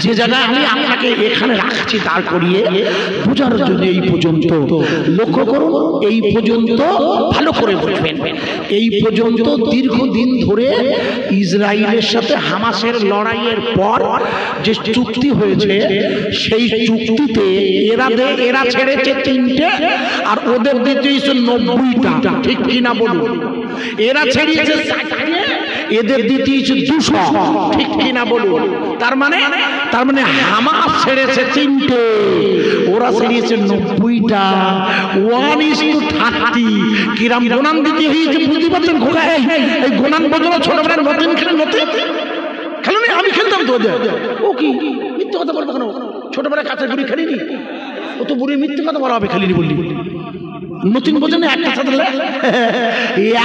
যে জায়গায় আমি আপনাকে এখানে রাখছি দাঁড় করিয়ে বোঝার জন্য, এই পর্যন্ত লক্ষ্য করুন, এই পর্যন্ত ভালো করে বুঝবেন। এই পর্যন্ত দীর্ঘদিন ধরে ইসরায়েলের সাথে হামাসের লড়াইয়ের পর যে চুক্তি হয়েছে, সেই চুক্তিতে এরা ছেড়েছে 3টে আর ওদের দিতে 90টা। ঠিক কিনা বলুন? এরা ছেড়েছে 60টে, এদের দিতে 200। ঠিক কিনা বলুন? তার মানে হামাস ছেড়েছে 3টে, ওরা ছেড়েছে 90টা। 1:30 কিরাম গোনান দিতে হয়েছে, বুঝতে পারছেন? খোকা এই গোনান বোঝানো ছোটবেলার নতুন খেলে খেলো নি, আমি খেলতাম তো। ও কি মিথ্যে কথা বলবো কেন? ছোটবেলায় কাছে বুড়ি খেলিনি, ও তো বুড়ি মিথ্যে কথা বলা হবে খেলিনি বললি। নতুন বোঝেন একটা সাথে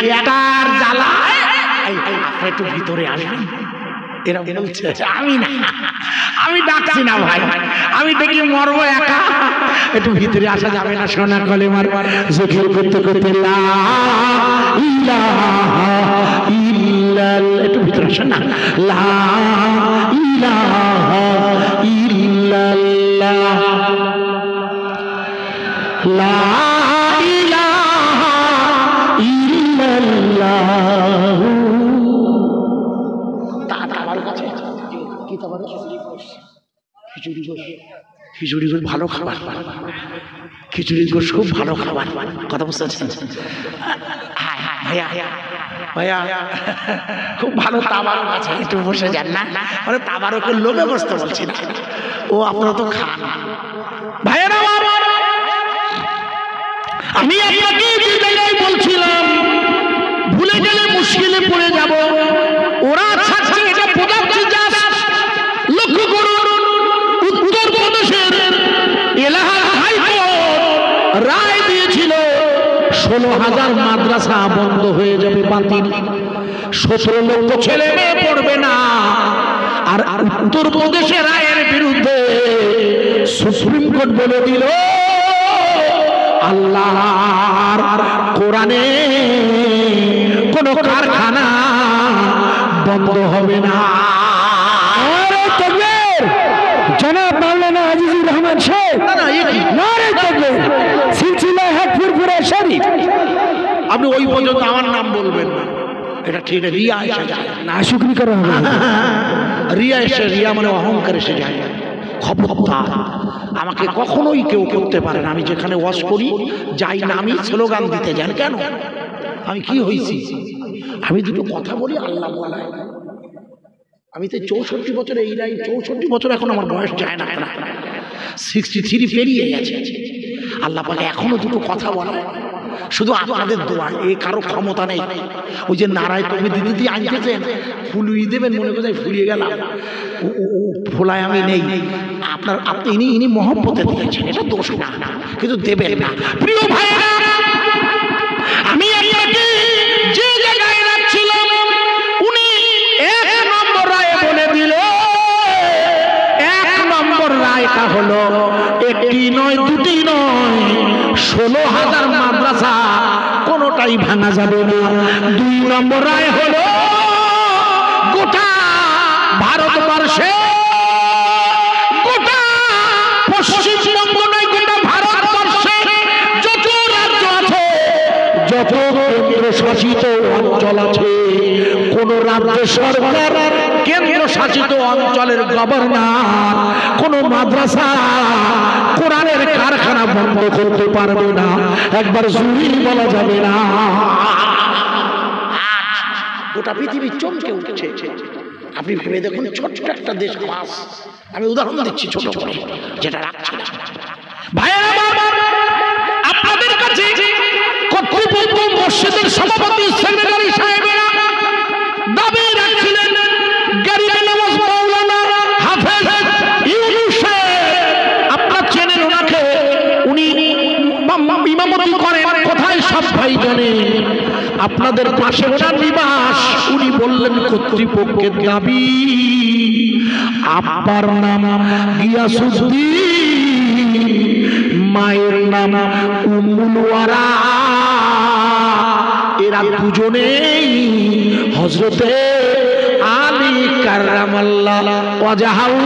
একটার জ্বালায় আপনি একটু ভিতরে আসবেন। এরা বলছে আমি না, আমি ডাকছি না ভাই, আমি দেখি মরবো একা, একটু ভিতরে আসা যাবে না? সোনা কলেমার জিকির করতে করতে লা ইলাহা ইল্লাল্লাহ, একটু ভিতরে আসেন না। লা ইলাহা ইল্লাল্লাহ, লা খিচুড়ি গোশ ভালো খাবার, খিচুড়ি গোশ খুব ভালো খাবার। কথা বুঝতে পারছেন? ভাইয়া খুব ভালো তাবারক আছে, একটু বসে যান না। মানে তাবারকের লোভে বসতে বলছি না, ও আপনারা তো খান। ভাইয়েরা আমি আপনাকে যে জায়গায় বলছিলাম, ভুলে গেলে মুশকিলে পড়ে যাব। ওরা ছাড়ছে, এটা বোঝাচ্ছে। লক্ষ্য করুন, মাদ্রাসা বন্ধ হয়ে যাবে, বাতিল। 17 লক্ষ ছেলে মেয়ে পড়বে না। আর উত্তরপ্রদেশের রায়ের বিরুদ্ধে সুপ্রিম কোর্ট বলে দিল আল্লাহর কোরআনে কোনো কারখানা বন্ধ হবে না। জনাব মাওলানা আজিজুর রহমান সাহেব, নারে তাকবীর, সিলসিলা হক ফুরফুরা শরীফ। আপনি ওই পর্যন্ত আমার নাম বলবেন না, এটা ঠিক না। রিয়া এসে যায়, না শুকরি করা হবে। রিয়া এসে, রিয়া মানে অহংকার এসে যায়। খবরদার, আমাকে কখনোই কেউ করতে পারে না। আমি যেখানে ওয়াজ করি যাই না, আমি স্লোগান দিতে যান কেন? আমি কি হয়েছি? আমি দুটো কথা বলি, আল্লাহ বলে। আমি তো 64 বছর, এই লাইন 64 বছর, এখন আমার বয়স যায় না, 63 পেরিয়ে গেছে। আল্লাহ পাকে এখনো দুটো কথা বলে, শুধু আপনাদের দোয়া। এ কারো ক্ষমতা নেই। ওই যে নারায় তুমি দিদি আনতেছেন, ফুলিয়ে দেবেন, মনে করে ফুলিয়ে গেলাম, ফোলায় আমি নেই। আপনি ইনি মহব্বতে দিয়েছেন, এটা দোষ না, কিন্তু দেবেন না। প্রিয় ভাইরা, আমি আপনাকে যে জায়গায় রাখছিলাম, উনি 1 নম্বর রায় বলে দিল। 1 নম্বর রায়টা হলো, একটি নয়, দুটি নয়, 16,000 মাদ্রাসা কোনোটাই ভাঙা যাবে না। 2 নম্বর রায় হলো, গোটা ভারতবর্ষে, গোটা পশ্চিমবঙ্গ নয়, গোটা ভারতবর্ষে যত রাজ্য আছে, যত কেন্দ্রশাসিত অঞ্চল আছে, কোন রাজ্য সরকার, কেন্দ্রশাসিত অঞ্চলের গভর্নর কোন মাদ্রাসা, কোরআনের কারখানা বন্ধ করতে পারবে না। একবার জুরি বলা যাবে না। গোটা পৃথিবী চমকে উঠছে। আপনি ভেবে দেখুন, ছোট্ট একটা দেশ মাস, আমি উদাহরণ দিচ্ছি ছোট করে, যেটা রাখছে ভাইয়েরা, আপনাদের কাছে কর্তৃপক্ষ, মসজিদের সভাপতি, সেক্রেটারি সাহেবেরা দাবি রাখছিলেন, গরিবে নওয়াজ মাওলানা হাফেজ ইউনূস, আপনারা চেনেন ওনাকে, উনি ইমামতি করেন কোথায় সব ভাই জানেন, আপনাদের পাশে ওনার নিবাস। উনি বললেন, কর্তৃপক্ষের দাবি, আব্বার নাম গিয়াসউদ্দিন, মায়ের নাম উম্মুল ওয়ারা, এরা দুজনেই হযরতে আলী কাররামাল্লাহ ওয়াজহাহু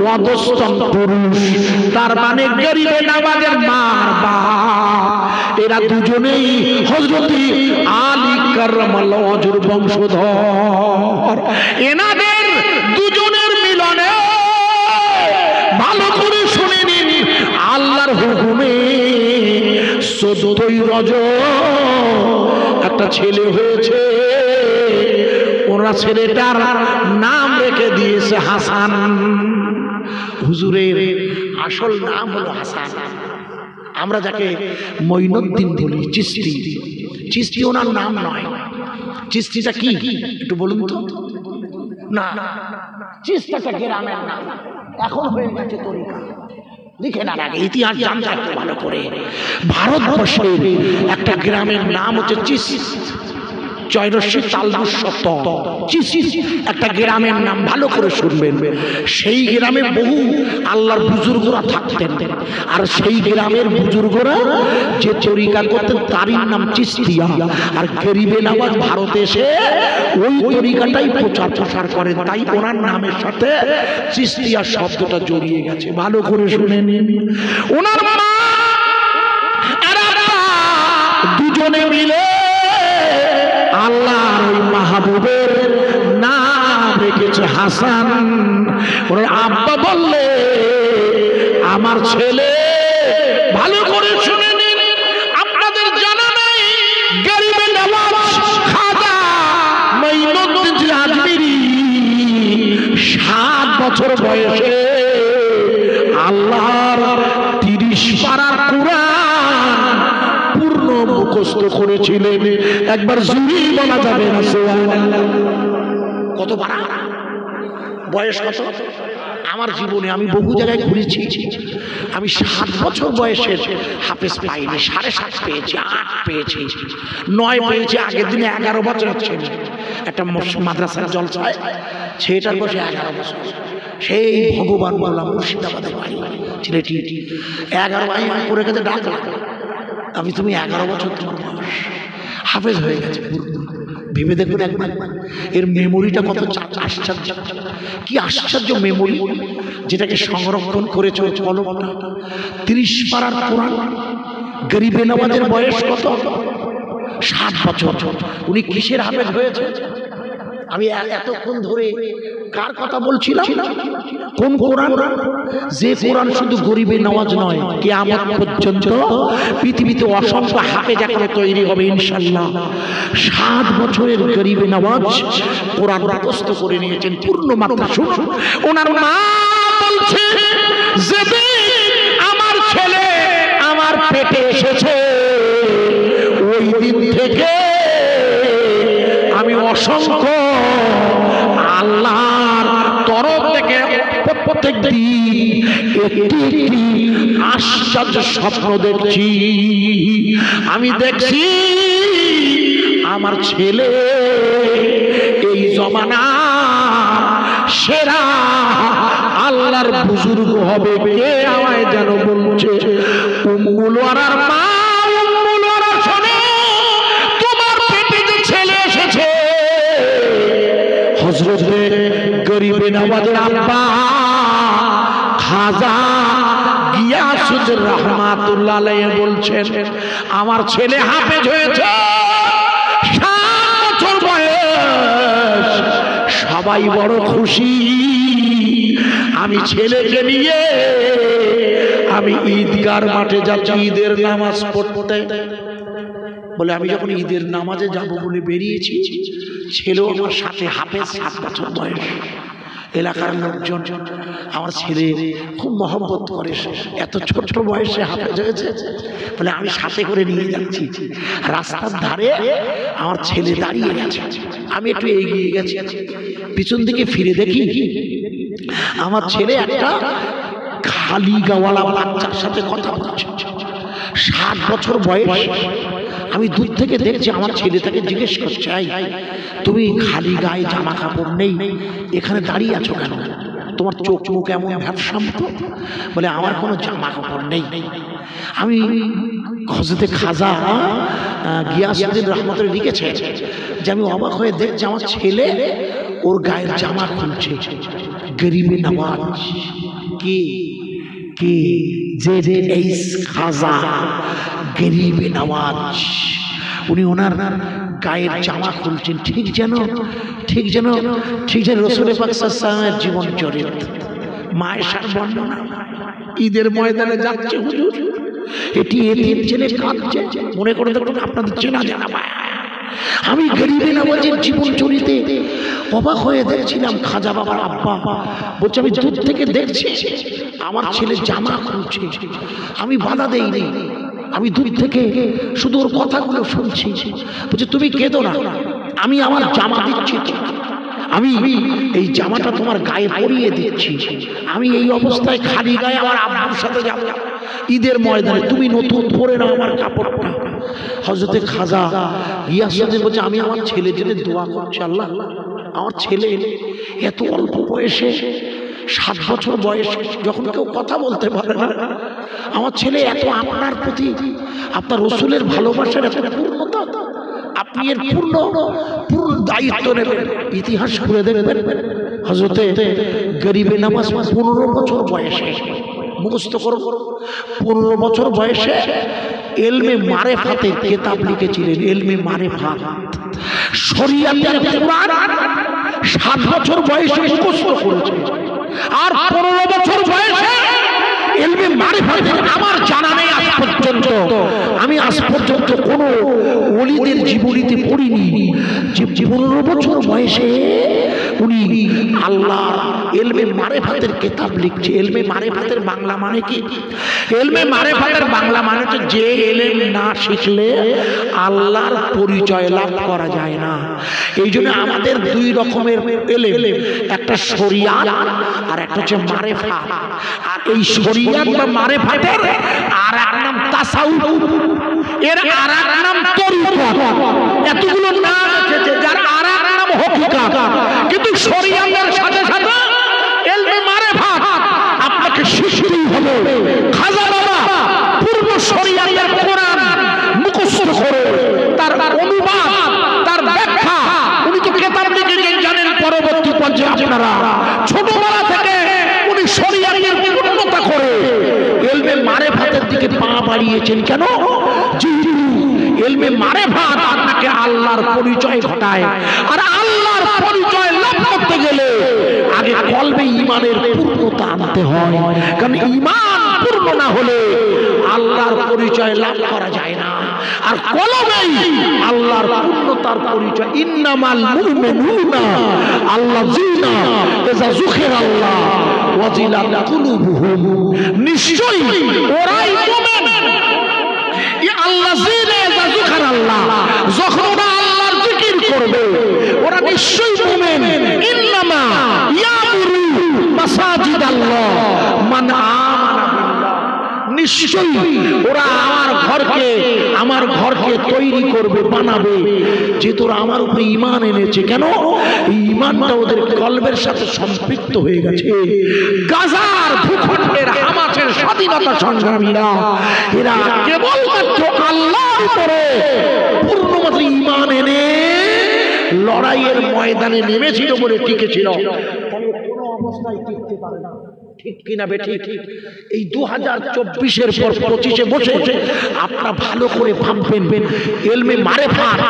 ওয়াদস্তম পুরুষ, তার মানে গরিবে নওয়াজের মার বাপ। এরা দুজনেই হযরতে আলী কাররামাল্লাহ ওয়াজুর বংশধর। এনাদের দুজনের মিলনে, ভালো করে শুনে নিন, আল্লাহর হুকুমে 14ই রজব একটা ছেলে হয়েছে। ওরা ছেলেটার নাম রেখে দিয়েছে হাসান। হুজুরের আসল নাম হলো হাসান। আমরা যাকে মঈনুদ্দিন বলি, চিশতি, চিশতি ওনার নাম নয়। চিশতিটা কি একটু বলুন তো? না, চিশতিটা গ্রামের নাম, এখন হয়ে গেছে তরিকা। লিখে না, আগে ইতিহাস জানতে একটু ভালো করে। ভারতবর্ষের একটা গ্রামের নাম হচ্ছে চিশত, জয়রশ্মী তালবুসত, একটা গ্রামের নাম, ভালো করে শুনবেন। সেই গ্রামে বহু আল্লাহর বুজুর্গরা থাকতেন, আর সেই গ্রামের বুজুর্গরা যে তরিকা করতেন তারই নাম চিশতিয়া। আর গরিবে নওয়াজ ভারতে এসে ওই তরিকাটাই প্রচার করেন, তাই ওনার নামের সাথে চিশতিয়া শব্দটা জড়িয়ে গেছে। ভালো করে শুনে নিন। ওনার মা আর দুজনে মিলে আল্লাহর ওই মাহবুবের নাম রেখেছে হাসান। ওর আব্বা বললে, আমার ছেলে, ভালো করে শুনে নিন, আপনাদের জানা নাই, গরিবে নওয়াজ খাজা মঈনুদ্দিন আজমিরি 7 বছর বয়সে আল্লাহর 30 পারার কুরআন পূর্ণ মুখস্থ করেছিলেন। একবার জুরি বলা যাবে না? সুবহানাল্লাহ। কত পারা? বয়স কত? আমার জীবনে আমি বহু জায়গায় ঘুরেছি, আমি 7 বছর বয়সের হাফেজ পাইনি, 7.5 পেয়েছি, 8 পেয়েছি, 9 পেয়েছি। আগের দিনে 11 বছর ছিল একটা মাদ্রাসার জলসায়, সেটার বসে 11 বছর। সেই ভগবান বললাম মুর্শিদাবাদে বাড়ি, ছেলেটি 11 করে গেছে, ডাকলাম আমি, তুমি 11 বছর তোমার বয়স, হাফেজ হয়ে গেছে। ভেবে দেখুন একবার এর মেমোরিটা কত আশ্চর্য, কি আশ্চর্য মেমোরি, যেটাকে সংরক্ষণ করেছে ওর কলমটা। 30 পারার কোরআন, গরিবে নওয়াজের বয়স কত? 7 বছর। উনি কিসের হাফেজ হয়েছে? আমি এতক্ষণ ধরে কার কথা বলছিলাম? কোন কোরআন? যে কোরআন শুধু গরিবে নওয়াজ নয়, কিয়ামত পর্যন্ত পৃথিবীতে অসংখ্য হাফেজ এখনো তৈরি হবে ইনশাআল্লাহ। 7 বছরের গরিবে নওয়াজ কোরআন মুখস্থ করে নিয়েছেন পূর্ণ মাত্রা। শুনুন, ওনার মা বলছে যে আমার ছেলে আমার পেটে এসেছে, ওই দিন থেকে আমি অসংখ্য আল্লাহর তরফ থেকে প্রত্যেক দিন একটি আশ্চর্য স্বপ্ন দেখছি। আমি দেখছি আমার ছেলে এই জমানা সেরা আল্লাহর বুজুর্গ হবে। কে আমায় যেন বলছে, উম্মুল ওয়ারার মা, উম্মুল ওয়ারা শোনো, তোমার পেটে যে ছেলে এসেছে হযরতে গরিবে নওয়াজের আব্বা খাজা গিয়াসুদ্দিন রহমাতুল্লাহ আলাইহি বলছেন, আমার ছেলে হাফেজ হয়েছে, 7 বছর বয়স, সবাই বড় খুশি। আমি ছেলেকে নিয়ে আমি ঈদগার মাঠে যাচ্ছি ঈদের নামাজ পড়তে। বলে আমি যখন ঈদের নামাজে যাব বলে বেরিয়েছি, ছেলেও আমার সাথে হাফেজ, 7 বছর বয়স। এলাকার লোকজন আমার ছেলে খুব মহব্বত করে, এত ছোট বয়সে হাফেজ হয়েছে বলে আমি সাথে করে নিয়ে যাচ্ছি। রাস্তার ধারে আমার ছেলে দাঁড়িয়ে গেছে, আমি একটু এগিয়ে গেছি, পিছন দিকে ফিরে দেখি আমার ছেলে একটা খালি গাওয়ালা বাচ্চার সাথে কথা বলছে, 7 বছর বয়স। আমি দূর থেকে দেখছি, আমার ছেলেটাকে জিজ্ঞেস করছে, তুমি খালি গায়ে জামা কাপড় নেই, এখানে দাঁড়িয়ে আছো কেন? তোমার চোখ মুখ এমন ভ্যাপসাম তো? বলে আমার কোনো জামা কাপড় নেই। আমি হযরতে খাজা গিয়াসউদ্দিন রহমাতুল্লাহ লিখেছে যে আমি অবাক হয়ে দেখছি আমার ছেলে ওর গায়ের জামা খুলছে। গরিবে নওয়াজ কি কি যে এইস খাজা গরিবে নওয়াজ, উনি ওনার গায়ের জামা খুলছেন, ঠিক যেন রাসূল পাক সাল্লাল্লাহু আলাইহি ওয়াসাল্লামের জীবন চরিত্র। মায়েশার বর্ণনা, ঈদের ময়দানে যাচ্ছে হুজুর, এটি এতিম ছেলে কাঁদছে, মনে করে দেখুন আপনাদের চেনা জানা পায়। আমি গরিবে নওয়াজের জীবন চরিতে অবাক হয়ে দেখছিলাম। খাজা বাবার আব্বা বলছে, আমি দূর থেকে দেখছি আমার ছেলে জামা খুলছে, আমি বাধা দেইনি, আমি দূর থেকে শুধু ওর কথাগুলো শুনছি। বলছে তুমি কেঁদো না, আমি আমার জামা দিচ্ছি, আমি এই জামাটা তোমার গায়ে পরিয়ে দিচ্ছি। আমি এই অবস্থায় খালি গায়ে আমার আব্বুর সাথে যাব ঈদের ময়দানে, তুমি নতুন পরে নাও আমার কাপড়টা। হযরতে খাজা গিয়াসউদ্দিন বলছে, আমি আমার ছেলের জন্য দোয়া করছি, আল্লাহ আমার ছেলে এত অল্প বয়সে, 7 বছর বয়সে, যখন কেউ কথা বলতে পারে না, আমার ছেলে এত আপনার প্রতি, আপনার রাসূলের ভালোবাসার এত পূর্ণতা, আপনি এর পূর্ণ দায়িত্ব নেবেন। ইতিহাস খুলে দেখবেন, হযরতে গরিবে নওয়াজ 15 বছর বয়সে, মুখস্থ করো, 15 বছর বয়সে ইলমে মারিফাতের কিতাব লিখেছিলেন। ইলমে মারিফাত, শরীয়তের কোরআন 7 বছর বয়সে মুখস্থ করেছে, আর 15 বছর বয়সে ইলমে মারিফাতের আমার জানা নেই আজ পর্যন্ত পর্যন্ত কোনো ওলিদের জীবনীতে পড়িনি যে 15 বছর বয়সে উনি আল্লাহ ইলমে মারিফাতের কিতাব লিখছে। ইলমে মারিফাতের বাংলা মানে কি? ইলমে মারিফাতের বাংলা মানে হচ্ছে যে ইলম না শিখলে আল্লাহর পরিচয় লাভ করা যায় না। এই জন্য আমাদের দুই রকমের ইলম, একটা শরিয়াত আর একটা হচ্ছে মারিফাত। আর এই শরিয়াত বা মারিফাতের আর এক নাম তাসাউফ, এর আর এক নাম তরিকত। এতগুলো নাম আছে যার আর এক নাম হকিকত। কিন্তু শরিয়াতের সাথে সাথে ইলমে মারিফাত আপনাকে শিখতেই হবে। খাজা বাবা পূর্ব শরিয়াতের কোরআন মুখস্থ করে তার অনুবাদ, তার ব্যাখ্যা উনি তো কিতাব লিখে জানেন। পরবর্তী পর্যায়ে আপনারা ছোটবেলা থেকে উনি শরিয়াতের পূর্ণতা করে ইলমে মারিফাতের দিকে পা বাড়িয়েছেন। কেন? ইলমে মারিফাত আপনাকে আল্লাহর পরিচয় ঘটায়। আর আল্লাহর পরিচয় লাভ করতে গেলে আগে কলবে ঈমানের পূর্ণতা আনতে হয়। কারণ ঈমান পূর্ণ না হলে আল্লাহর পরিচয় লাভ করা যায় না। আর কলবেই আল্লাহর পূর্ণতার পরিচয়। ইন্নামাল মুমিনুনা আল্লাযীনা ইযা যুকিরাল্লাহ ওয়াজিলাত কুলুবুহুম, নিশ্চয়ই ওরাই মুমিন। আল্লাযীনা ইযা যুকিরাল্লাহ, যখন ওরা আল্লাহর জিকির করবে ওরা নিশ্চয়ই মুমিন। ইন্নামা ইয়ামুরু মাসাজিদাল্লাহ মান আমানা বিল্লাহ, নিশ্চয়ই ওরা আমার ঘরকে তৈরি করবে, বানাবে, যে তোরা আমার উপরে ঈমান এনেছে। কেন? এই ঈমানটা ওদের কলবের সাথে সম্পৃক্ত হয়ে গেছে। গাজার ভূখণ্ডের হামাসের স্বাধীনতা সংগ্রামীরা এরা কেবলমাত্র আল্লাহর উপরে পূর্ণমাত্র ঈমান এনে লড়াইয়ের ময়দানে নেমেছিল বলে টিকেছিল। কোনো অবস্থায় টিকতে পারে না। ঠিক কিনা বেঠি? এই 2024-এর পর 25-এ বসে আপনারা ভালো করে ভাববেন ইলমে মারিফাত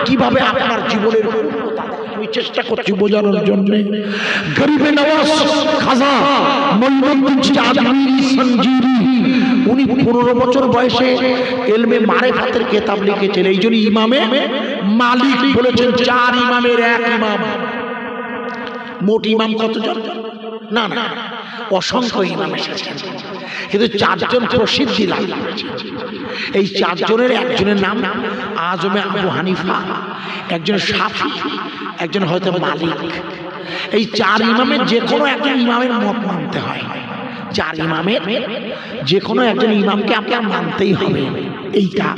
কিভাবে আপনার জীবনের পূর্ণতা। আমি চেষ্টা করছি বোঝানোর জন্য। গরিবে নওয়াজ খাজা মঈনুদ্দিন আজমিরি সঞ্জিরি উনি 15 বছর বয়সে ইলমে মারিফাতের কিতাব লিখেছেন। এই জন্য ইমামে মালিক বলেছেন 4 ইমামের এক ইমাম। মোট ইমাম কতজন? না, অসংখ্য ইমাম এসেছেন, কিন্তু 4 জন প্রসিদ্ধি লাভ করেছেন। এই 4 জনের একজনের নাম আজমে আবু হানিফা, একজন শাফি, একজন হয়তো মালিক। এই 4 ইমামের যে কোনো একজন ইমামের মত মানতে হয়। 4 ইমামের যে কোনো একজন ইমামকে আপনার মানতেই হবে। এইটা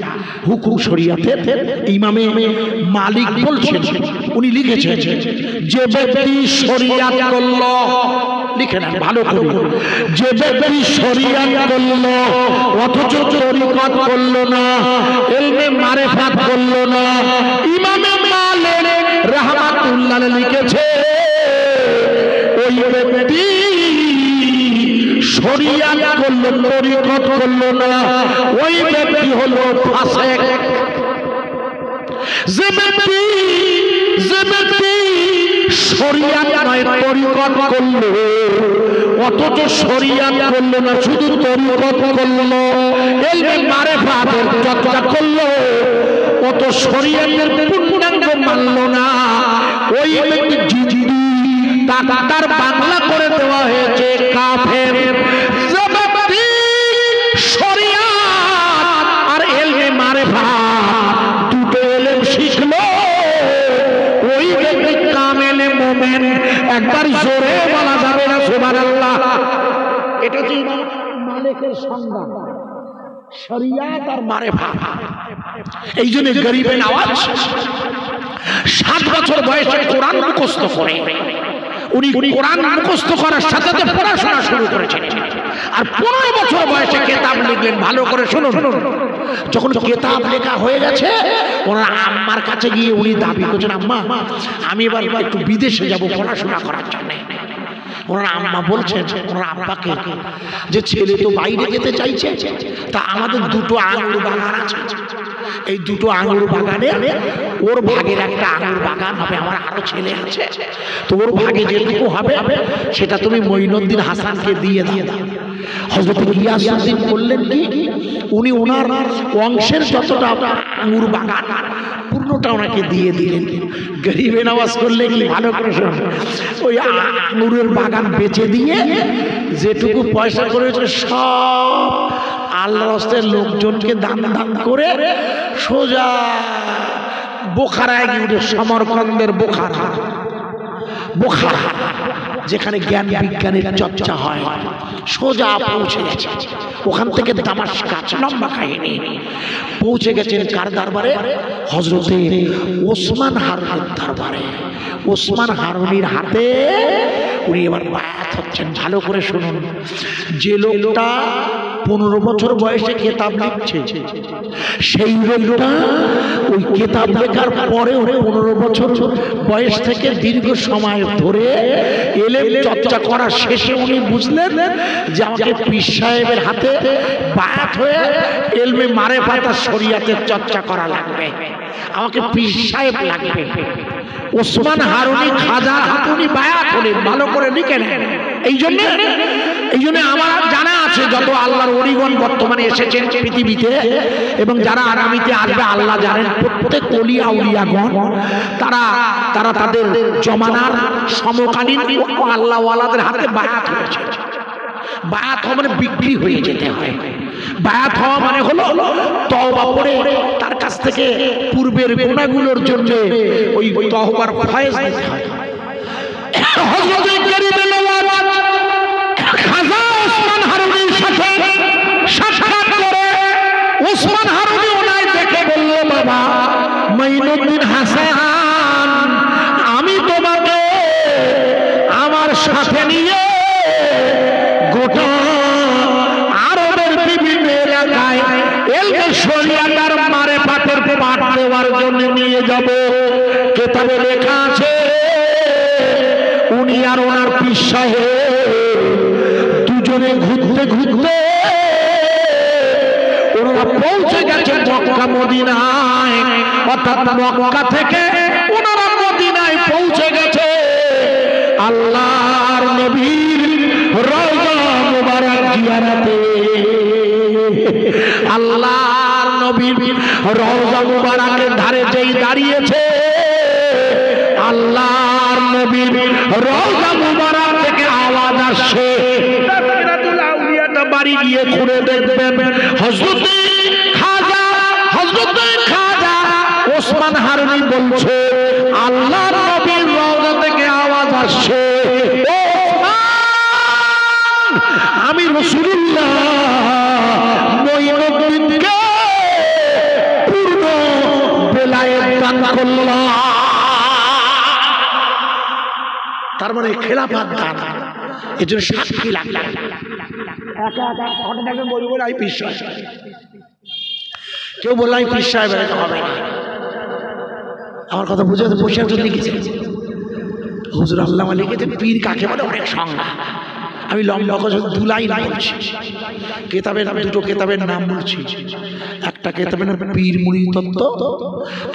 হুকুম শরিয়াতের। ইমামে মালিক বলছেন, উনি লিখেছেন যে ব্যক্তি শরিয়াত করল, লিখে নেন ভালো করে, যে ব্যক্তি শরিয়াত করল অথচ তরিকত করল না, ইলমে মারিফাত করল না, ইমামে মালিক রাহমাতুল্লাহ লিখেছে ওই ব্যক্তি শরিয়াত করলো, তরিকত করলো না, ওই ব্যক্তি হলো ফাসিক। যে ব্যক্তি শরিয়াত নয় তরিকত করলো অথচ শরিয়াত করলো না, শুধু তরিকত করলো, ইলমে মারিফাতের চর্চা করলো, অত শরিয়াতের পূর্ণাঙ্গ মানলো না, ওই ব্যক্তি জিদি তার বাংলা করে দেওয়া হয়েছে কাফের। যে ব্যক্তি শরিয়াত আর ইলমে মারিফাত দুটো ইলম শিখলো ওই ব্যক্তি কামেলে মুমিন। একবার জোরে বলা যাবে না সুবহানাল্লাহ? এটা হচ্ছে ইমাম মালিকের সংজ্ঞা, শরিয়াত আর মারিফাত। এই জন্য গরিবে নওয়াজ 7 বছর বয়সে কোরআন মুখস্থ করে। উনি কোরআন মুখস্থ করার সাথে সাথে পড়াশোনা শুরু করেছেন। আর 15 বছর বয়সে কিতাব লিখলেন। ভালো করে শুনুন। যখন কিতাব লেখা হয়ে গেছে ওনার আম্মার কাছে গিয়ে উনি দাবি করছেন, আম্মা আমি এবার একটু বিদেশে যাব পড়াশোনা করার জন্য। ওনার আম্মা বলছেন ওনার আব্বাকে যে ছেলে তো বাইরে যেতে চাইছে, তা আমাদের 2টো আঙুর বাগান আছে, এই 2টো আঙুর বাগানে ওর ভাগের একটা আঙুর বাগান হবে, আমার আরো ছেলে আছে, তো ওর ভাগে যেটুকু হবে সেটা তুমি মঈনুদ্দিন হাসানকে দিয়ে দাও। হযরত গিয়াসউদ্দিন বললেন কি উনি ওনার অংশের যতটা আঙুর বাগান পূর্ণটা ওনাকে দিয়ে দিলেন। গরিবে নামাজ করলে কি ভালো করে শোন, ওই আঙুরের বাগান বেচে দিয়ে যেটুকু পয়সা করেছে সব আল্লাহর রাস্তায় লোকজনকে দান দান করে সোজা বোখারায় গিয়ে, সমরকন্দের বোখারা, যেখানে জ্ঞান বিজ্ঞানের চর্চা হয়, সোজা পৌঁছে গেছে। ওখান থেকে দামাশকাস, লম্বা কাহিনী, পৌঁছে গেছেন কার দরবারে? হযরতে ওসমান হারুনের দরবারে। ওসমান হারুনির হাতে উনি এবার বায়াত হচ্ছেন। ভালো করে শুনুন, যে লোকটা 15 বছর বয়সে কেতাব লিখছে, সেই লোকটা ওই কেতাব লেখার পরেও 15 বছর বয়স থেকে দীর্ঘ সময় ধরে এলেম চর্চা করার শেষে উনি বুঝলেন যে আমাকে পীর সাহেবের হাতে বায়াত হয়ে এলমে মারেফাত আর শরিয়াতের চর্চা করা লাগবে, আমাকে পীর সাহেব লাগবে। ওসমান হারুনি খাজা হাতে উনি বায়াত হলেন। ভালো করে লিখে নেন। এই জন্য আমার জানা আছে যত আল্লাহর ওলিগণ বর্তমানে এসেছেন পৃথিবীতে এবং যারা আগামীতে আসবে আল্লাহ জানেন, প্রত্যেক ওলি আউলিয়াগণ তারা তাদের জমানার সমকালীন আল্লাহ ওয়ালাদের হাতে বায়াত হয়েছে। বায়াত হওয়া মানে বিক্রি হয়ে যেতে হয়। বায়াত হওয়া মানে হলো তওবা করে তার কাছ থেকে পূর্বের গুনাহগুলোর জন্য ওই তওবার ফয়েজ নিতে হয়। হযরত গরিবে নওয়াজ খাজা ওসমান হারুনির সাথে সাক্ষাৎ করে ওসমান হারুনি ওনায় দেখে বলল, বাবা মাইনুদ্দিন হাসান, আমি তোমাকে আমার সাথে নিয়ে গোটা আরবের বিভিন্ন এলাকায় এলমে শরিয়াত আর মারেফাতের পাঠ দেওয়ার জন্য নিয়ে যাব। কিতাবে লেখা আছে উনি আর ওনার পীর সাহেব দুজনে ঘুরতে ঘুরতে ওনারা পৌঁছে গেছে মক্কা মদিনায়, অর্থাৎ মক্কা থেকে ওনারা মদিনায় পৌঁছে গেছে। আল্লাহর নবীর রওজা মুবারক জিয়ারতে, আল্লাহর নবীর রওজা মুবারকের ধারে যেই দাঁড়িয়েছে, আল্লাহর নবীর রওজা মুবারক থেকে আওয়াজ আসছে। তাসবিরাতুল আউলিয়াটা বাড়ি গিয়ে খুঁড়ে দেখবেন হযরতে খাজা ওসমান হারুনি বলছে, আল্লাহর নবীর রওজা থেকে আওয়াজ আসছে, আমি রাসূলুল্লাহ মুঈনুদ্দিনকে পূর্ণ বেলায়েত দান করলাম। তার মানে খেলাফত দান, এজন্য সাক্ষী লাগবে। কেউ বলল আমি পীর সাহেব হবে না, আমার কথা বুঝে বসে একজন লিখেছে, হুজুর আল্লামা লিখেছেন পীর কাকে বলে, অনেক সংজ্ঞা। আমি লম্বা কথা 2 লাইন বলছি। কেতাবের দুটো কেতাবের নাম বলছি, একটা কেতাবের নাম পীর মুড়ি তত্ত্ব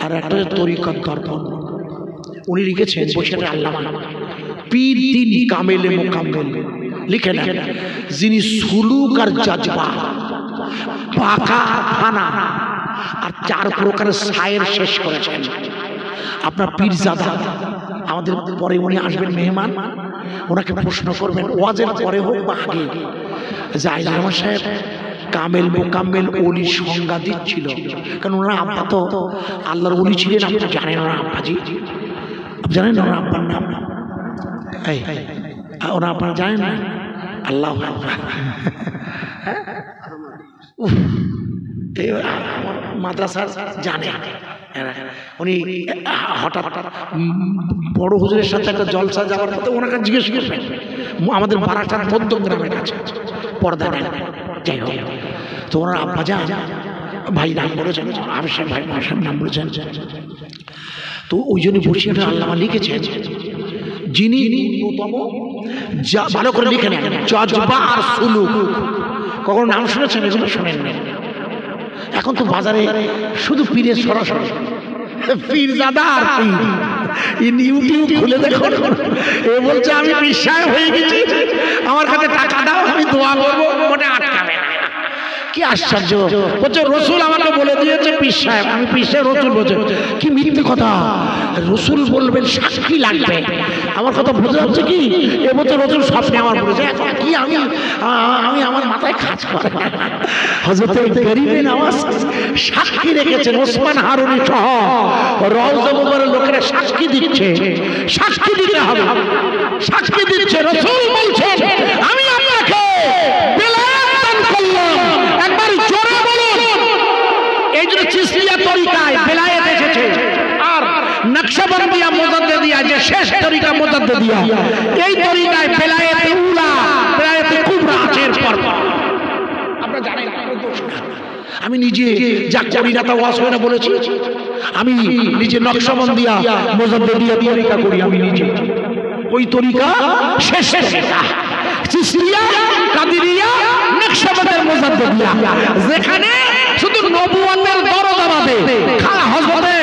আর একটা তরিকত দর্পণ। উনি লিখেছেন বসে আল্লামা, পীর তিনি কামেলে মোকাম্মেল, লিখে নেন, যিনি সুলুক আর জাজবা, পাকা ফানা আর 4 প্রকারের সায়ের শেষ করেছেন। আপনার পীরজাদা আমাদের পরে উনি আসবেন মেহমান, ওনাকে প্রশ্ন করবেন ওয়াজের পরে হোক বা আগে, যে আইজার রহমান সাহেব কামেল মোকাম্মেল ওলি সংজ্ঞা দিচ্ছিল, কারণ ওনার আব্বা তো আল্লাহর ওলি ছিলেন। আপনি জানেন ওনার আব্বাজি, জানেন ওনার আব্বার নাম? ওনার আপনারা জানেন না? আল্লাহ মাদ্রাসার জানে উনি। হঠাৎ বড় হুজুরের সাথে একটা জলসা যাওয়ার পথে ওনাকে জিজ্ঞেস করবেন, আমাদের বারাটার মধ্যম গ্রামের কাছে পর্দা নেন, যাই হোক। তো ওনার আব্বা যান ভাই নাম বলেছেন, আবিষ্কার ভাই মহাশয় নাম বলেছেন। তো ওই জন্য বসিয়ে আল্লামা লিখেছেন, যিনি ন্যূনতম, ভালো করে লিখে নেন, জজবা আর সুলুক। কখনো নাম শুনেছেন? এগুলো শোনেন না। এখন তো বাজারে শুধু পীরের সরাসরি পীরজাদা আর পীর, ইউটিউব খুলে দেখুন, এ বলছে আমি পীর সাহেব হয়ে গেছি, আমার কাছে টাকা দাও, আমি দোয়া করবো, মনে আটকাবে না। কি আশ্চর্য! বলছে রসুল আমাকে বলে দিয়েছে পীর সাহেব, আমি পীর সাহেব, রসুল বলছে। কি মিথ্যে কথা! রসুল বলবেন সাক্ষী লাগবে। আমার কথা বোঝা যাচ্ছে কি? এ বলছে রসুল স্বপ্নে আমার বলেছে। এখন কি আমি আমার মাথায় কাজ করে। হযরত গরিবে নওয়াজ সাক্ষী রেখেছেন, ওসমান হারুনি সহ রওজা মুবারকের লোকেরা সাক্ষী দিচ্ছে। সাক্ষী দিতে হবে, সাক্ষী দিচ্ছে। রসুল বলছেন আমি আপনাকে বেলায়েত দান করলাম। একবার জোরে বলুন। এই জন্য চিশতিয়া তরিকায় বেলায়েত এসেছে, আর নকশবন্দিয়া মুজাদ্দিদিয়া যে শেষ তরিকা মুজাদ্দিদিয়া, এই তরিকায় বেলায়েত উলা, বেলায়েত কুবরা আছে এরপর। আপনারা জানেন, আমি নিজে যা করি না তা ওয়াজ হয় না বলেছি। আমি নিজে নকশবন্দিয়া মুজাদ্দিদিয়া তরিকা করি, আমি নিজে ওই তরিকা শেষ তরিকা। চিশতিয়া, কাদেরিয়া, নকশবন্দিয়া মুজাদ্দিদিয়া, যেখানে শুধু নবুয়তের দরজা বাদে হযরতে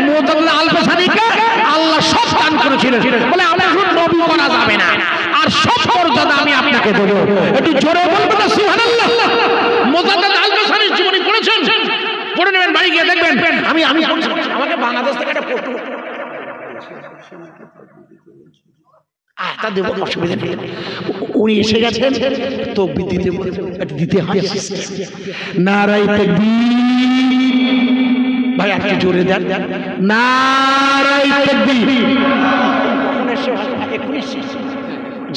মুজাদ্দিদ আল-বাসারীকে আল্লাহ সব দান করেছিলেন, বলে আমরা শুধু নবী করা যাবে না, আর সব মর্যাদা আমি আপনাকে দেব। একটু জোরে বলবেন না সুবহানাল্লাহ। মুজাদ্দিদ আল-বাসারীর জীবনী পড়েছেন? পড়ে নেবেন, বাড়ি গিয়ে দেখবেন। আমি আমাকে বাংলাদেশ থেকে একটা ফটো তা দেবো, অসুবিধা নেই। উনি এসে গেছেন তো দিতে হয়। নারায়ে তাকবীর! ভাই আপনি জোরে দেন, নারায়ে তাকবীর!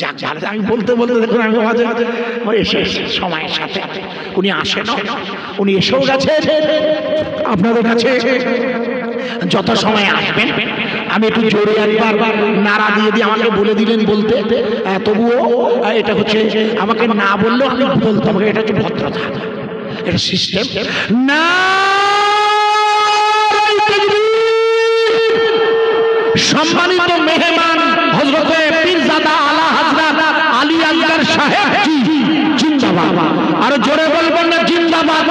যাক, আমি বলতে বলতে দেখুন আমি মাঝে মাঝে এসে সময়ের সাথে উনি আসেন, উনি এসেও গেছেন আপনাদের কাছে। যত সময় আসবেন আমি একটু জোরে একবার নারা দিয়ে দিয়ে আমাকে বলে দিলেন বলতে, তবুও এটা হচ্ছে আমাকে না বললেও আমি বলতাম, এটা হচ্ছে ভদ্রতা, এটা সিস্টেম। না সম্মানিত মেহমান হযরতে পীরজাদা আলা হযরত আলী আসগর সাহেব জি জিন্দাবাদ! আর জোরে বলবেন না জিন্দাবাদ!